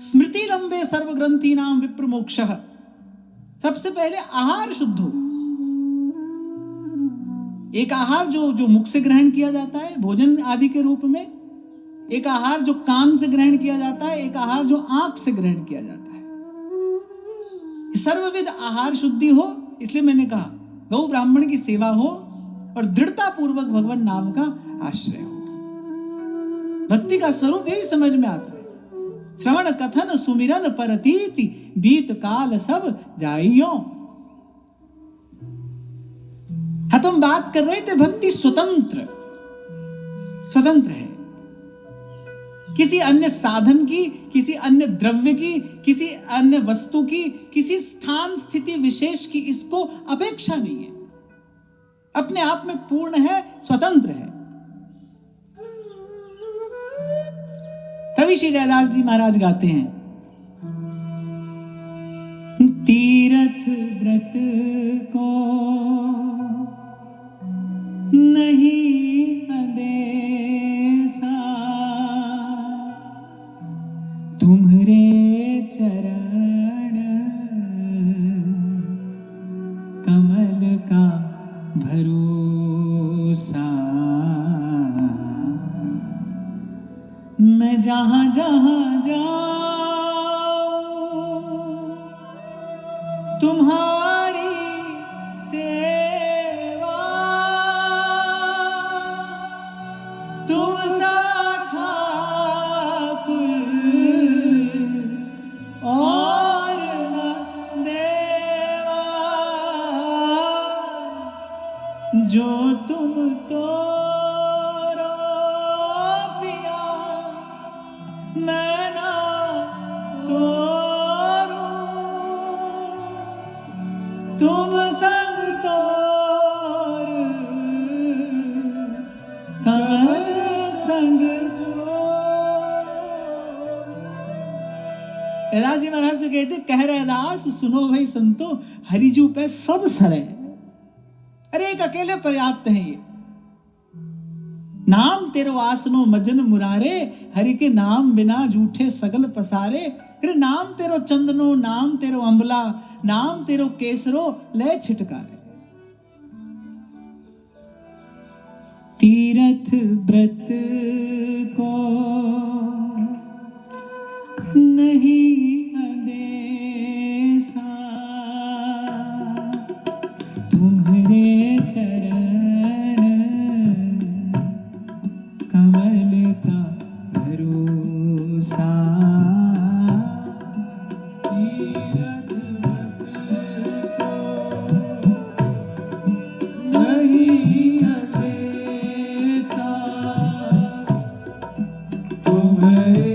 स्मृति लंबे सर्वग्रंथि नाम विप्र मोक्षः। सबसे पहले आहार शुद्ध हो। एक आहार जो मुख से ग्रहण किया जाता है भोजन आदि के रूप में, एक आहार जो कान से ग्रहण किया जाता है, एक आहार जो आंख से ग्रहण किया जाता है। सर्वविध आहार शुद्धि हो, इसलिए मैंने कहा गौ ब्राह्मण की सेवा हो और दृढ़ता पूर्वक भगवान नाम का आश्रय हो। भक्ति का स्वरूप यही समझ में आता है। श्रवण कथन सुमिरन परतीति, बीत काल सब जाइयो। हाँ, तुम बात कर रहे थे भक्ति स्वतंत्र है, किसी अन्य साधन की, किसी अन्य द्रव्य की, किसी अन्य वस्तु की, किसी स्थान स्थिति विशेष की इसको अपेक्षा नहीं है, अपने आप में पूर्ण है, स्वतंत्र है। कवि श्री रैदास जी महाराज गाते हैं, तीरथ व्रत को नहीं आदेशा, तुम्हारे चरण कमल का भरोसा। मैं जहां जहां जाऊं तुम्हारी सेवा, तुम सा ठाकुर नैना तोरो तुम संग तोर कमल संग रैदास जी महाराज तो कहते कह रैदास सुनो भाई संतो हरिजू पे सब सरे। अरे एक अकेले पर्याप्त है ये। नाम तेरो आसनो मजन मुरारे हरि के नाम बिना जूठे सगल पसारे। फिर नाम तेरो चंदनो नाम तेरो अम्बला नाम तेरो केसरो ले छिटकारे। तीरथ व्रत को नहीं आदेशा तुम्हारे चरण कमल का भरोसा। तीरथ व्रत को नहीं आदेशा तुम्हारे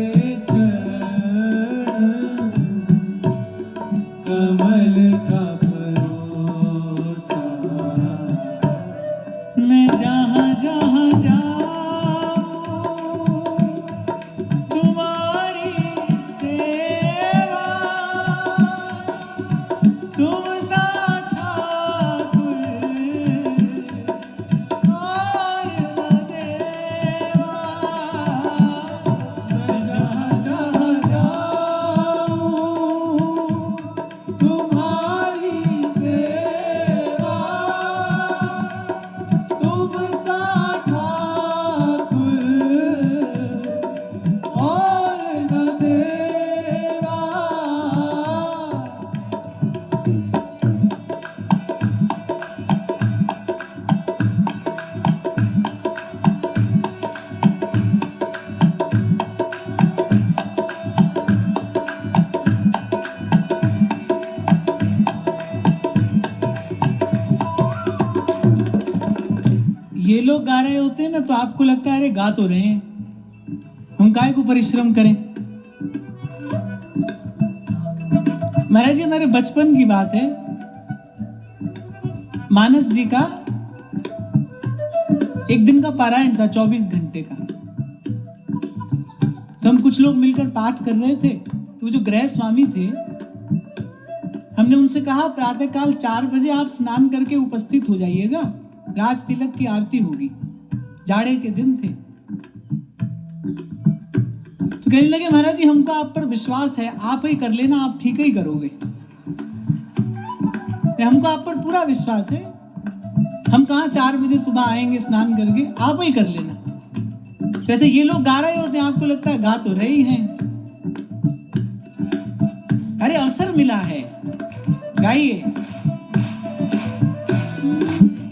कमल का भरोसा। मैं जहाँ जहाँ जाऊँ तुम्हारी सेवा तुम सा ठाकुर और न देवा। मैं जहाँ जहाँ जाऊँ तुम्हारी सेवा तुम सा ठाकुर और न देवा। ये लोग गा रहे होते हैं ना तो आपको लगता है अरे गा तो रहे हैं, हम काहे को परिश्रम करें। महाराज जी हमारे बचपन की बात है। मानस जी का एक दिन का पारायण था 24 घंटे का। तो हम कुछ लोग मिलकर पाठ कर रहे थे। तो जो गृह स्वामी थे हमने उनसे कहा प्रातःकाल 4 बजे आप स्नान करके उपस्थित हो जाइएगा, राज तिलक की आरती होगी। जाड़े के दिन थे। तो कहने लगे महाराज जी हमका आप पर विश्वास है, आप ही कर लेना, आप ठीक ही करोगे। हमको आप पर पूरा विश्वास है, हम कहाँ 4 बजे सुबह आएंगे स्नान करके, आप ही कर लेना। जैसे ये लोग गा रहे होते हैं आपको लगता है गा तो रहे ही हैं। अरे अवसर मिला है, गाइए।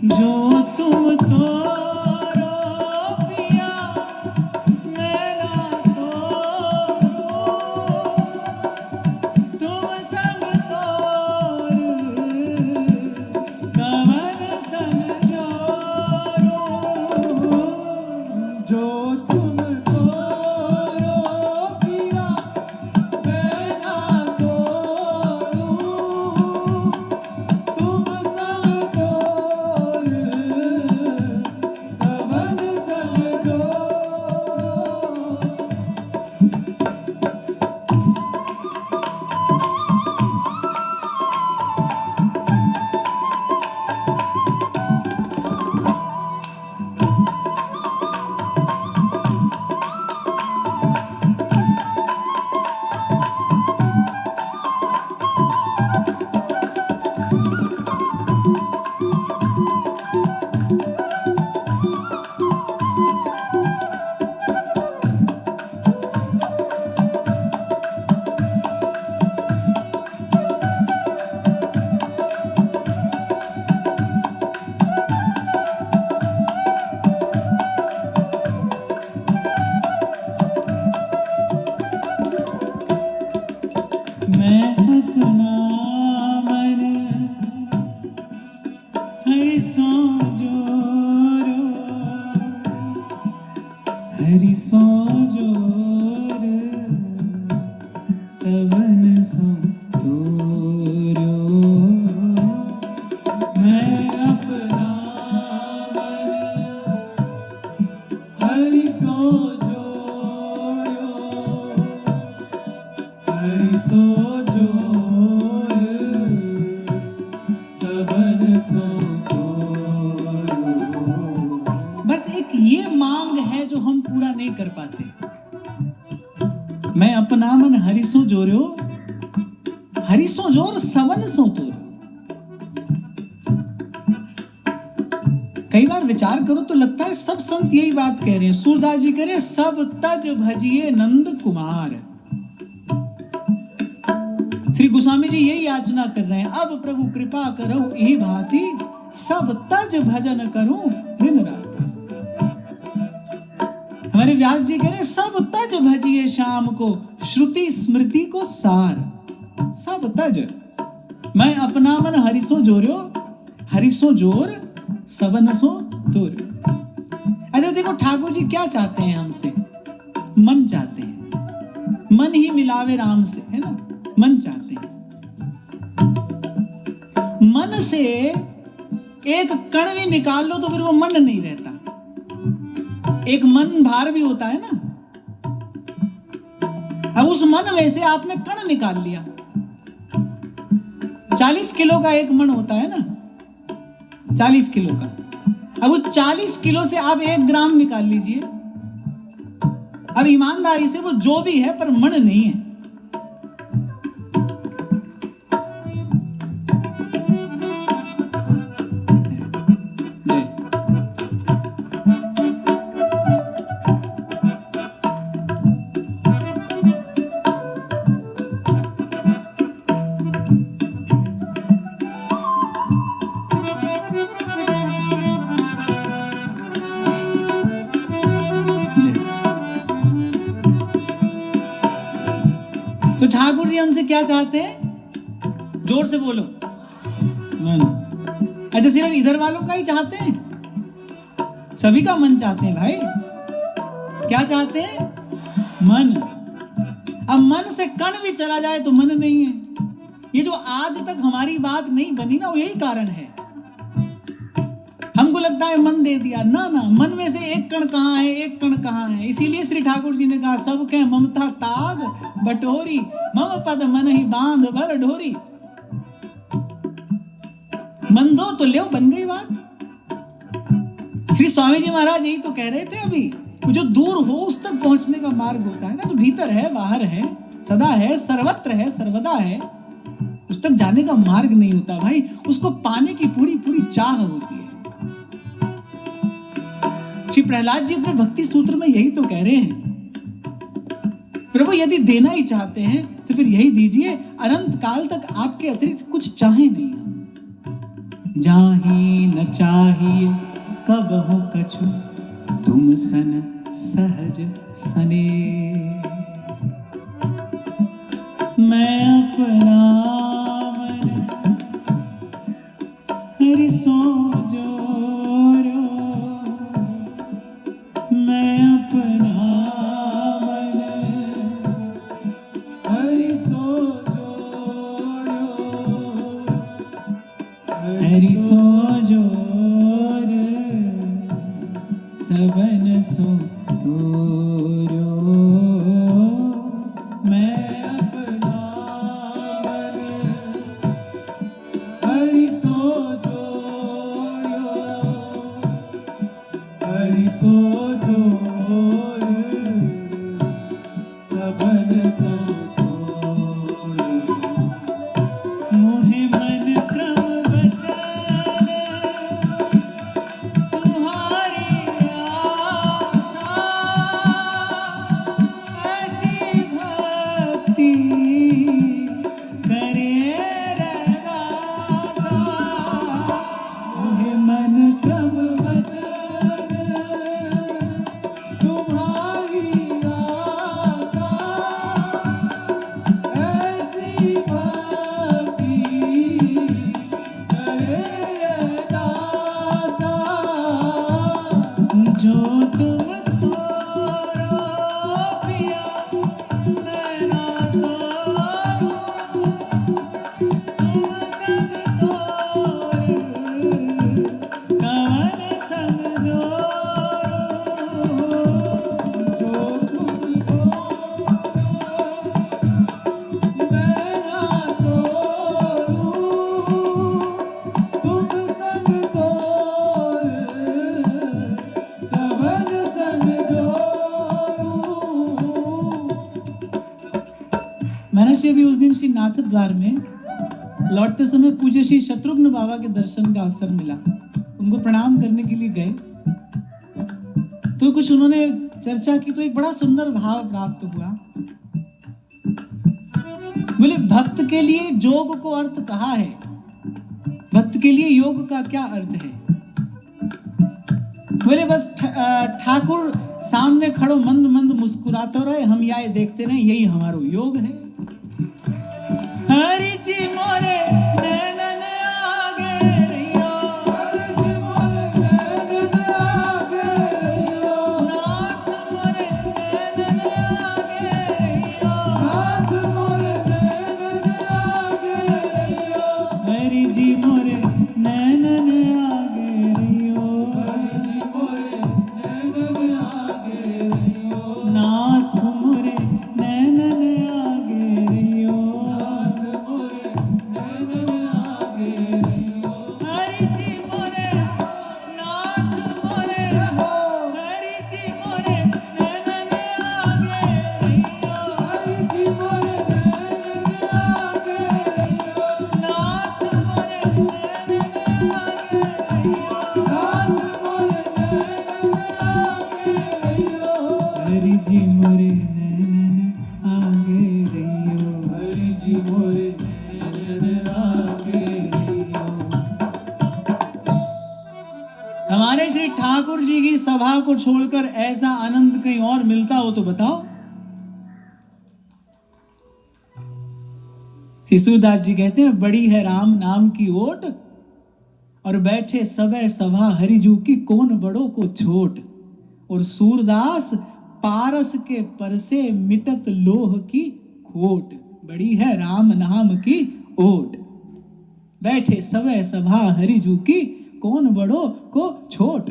जो तुम तोरो पिया नैना तोरो तुम संग तोर कमल संग जोरो। जो तुम तोरो पिया नैना तोरो मैं अपना मन हरिसो जोर्यो, हरिसो जोर सवन सो तोर। कई बार विचार करो तो लगता है सब संत यही बात कह रहे हैं। सूरदास जी कह रहे हैं सब तज भजिए नंद कुमार। श्री गोस्वामी जी यही याचना कर रहे हैं, अब प्रभु कृपा करो यही भांति सब तज भजन करूं दिन रात। हमारे व्यास जी कह रहे हैं सब तज भजिए श्याम को, श्रुति स्मृति को सार। सब तज, मैं अपना मन हरिसो जोर्यो, हरिसो जोर सवन सो तोर। अच्छा देखो ठाकुर जी क्या चाहते हैं हमसे? मन चाहते हैं, मन ही मिलावे राम से, है ना? मन चाहते हैं। मन से एक कण भी निकाल लो तो फिर वो मन नहीं रहता। एक मन भार भी होता है ना। अब उस मन में से आपने कण निकाल लिया, 40 किलो का एक मन होता है ना, 40 किलो का। अब उस 40 किलो से आप 1 ग्राम निकाल लीजिए। अब ईमानदारी से वो जो भी है पर मन नहीं है। तो ठाकुर जी हमसे क्या चाहते हैं? जोर से बोलो। मन। अच्छा सिर्फ इधर वालों का ही चाहते हैं? सभी का मन चाहते हैं भाई। क्या चाहते हैं? मन। अब मन से कण भी चला जाए तो मन नहीं है। ये जो आज तक हमारी बात नहीं बनी ना, वो यही कारण है। हमको लगता है मन दे दिया, ना ना, मन में से एक कण कहाँ है, एक कण कहाँ है। इसीलिए श्री ठाकुर जी ने कहा सबके ममता ताग बटोरी, मम पद मन ही बांध भर ढोरी। मन दो तो ले, बन गई बात। श्री स्वामी जी महाराज यही तो कह रहे थे अभी, जो दूर हो उस तक पहुंचने का मार्ग होता है ना, जो भीतर है बाहर है, सदा है, सर्वत्र है, सर्वदा है, उस तक जाने का मार्ग नहीं होता भाई। उसको पाने की पूरी पूरी चाह होती है। श्री प्रहलाद जी अपने भक्ति सूत्र में यही तो कह रहे हैं, प्रभु यदि देना ही चाहते हैं तो फिर यही दीजिए, अनंत काल तक आपके अतिरिक्त कुछ चाहे नहीं हम। जाहि न चाहिए कब हो कछु, तुम सन सहज सने। मैं अपना मन हरिसो जोर्यो, मैं अपना मन हरिसो जोर्यो, हरिसो जोर सवन सो तोर्यो। मैं अपना मन हरिसो जोर्यो, हरिसो जोर सबन सो तोर्यो। मोहे मन क्रम वचन तुम्हारी आशा, ऐसी भक्ति करे रनासा। मोहे मन क्रम वचन तुम्हारी आशा, ऐसी भक्ति करे दासा। जो तुम तोरो पिया मैं ना तोरूं, तुम संग तोर कवन संग जोरूं। जो तुम तोरो मैं ना तोरूं, तुम संग तोर कवन संग जोरूं। महाराज जी अभी उस दिन श्री नाथ द्वार में लौटते समय पूज्य श्री शत्रुघ्न बाबा के दर्शन का अवसर मिला। उनको प्रणाम करने के लिए गए तो कुछ उन्होंने चर्चा की, तो एक बड़ा सुंदर भाव प्राप्त हुआ। बोले भक्त के लिए योग को अर्थ कहा है, भक्त के लिए योग का क्या अर्थ है? बोले बस ठाकुर सामने खड़ो मंद मंद मुस्कुराते रहे, हम यहाँ देखते रहे, यही हमारा योग है। हरि जी मोरे नैनन आगे रहियो, हरि जी मोरे नैनन आगे रहियो, नाथ मोरे नैनन आगे रहियो, नाथ मोरे नैनन आगे रहियो, हरि जी मोरे नैनन आगे रहियो, हरि जी मोरे नैनन आगे रहियो, नाथ मोरे नैनन आगे रहियो, हरि जी मोरे नाथ मोरे, हरि जी मोरे नैनन आगे रहियो, हरि जी मोरे नैनन आगे रहियो, नाथ मोरे नैनन आगे रहियो, नाथ मोरे नैनन आगे रहियो, हरि जी मोरे नैनन आगे रहियो, हरि जी मोरे नैनन आगे रहियो। हमारे श्री ठाकुर जी की सभा को छोड़कर ऐसा आनंद कहीं और मिलता हो तो बताओ। शिशुदास जी कहते हैं बड़ी है राम नाम की ओट, और बैठे सबे सभा हरिजू की कौन बड़ों को छोट, और सूरदास पारस के परसे मिटत लोह की खोट, बड़ी है राम नाम की ओट, बैठे सबे सभा हरिजू की कौन बड़ों को छोट।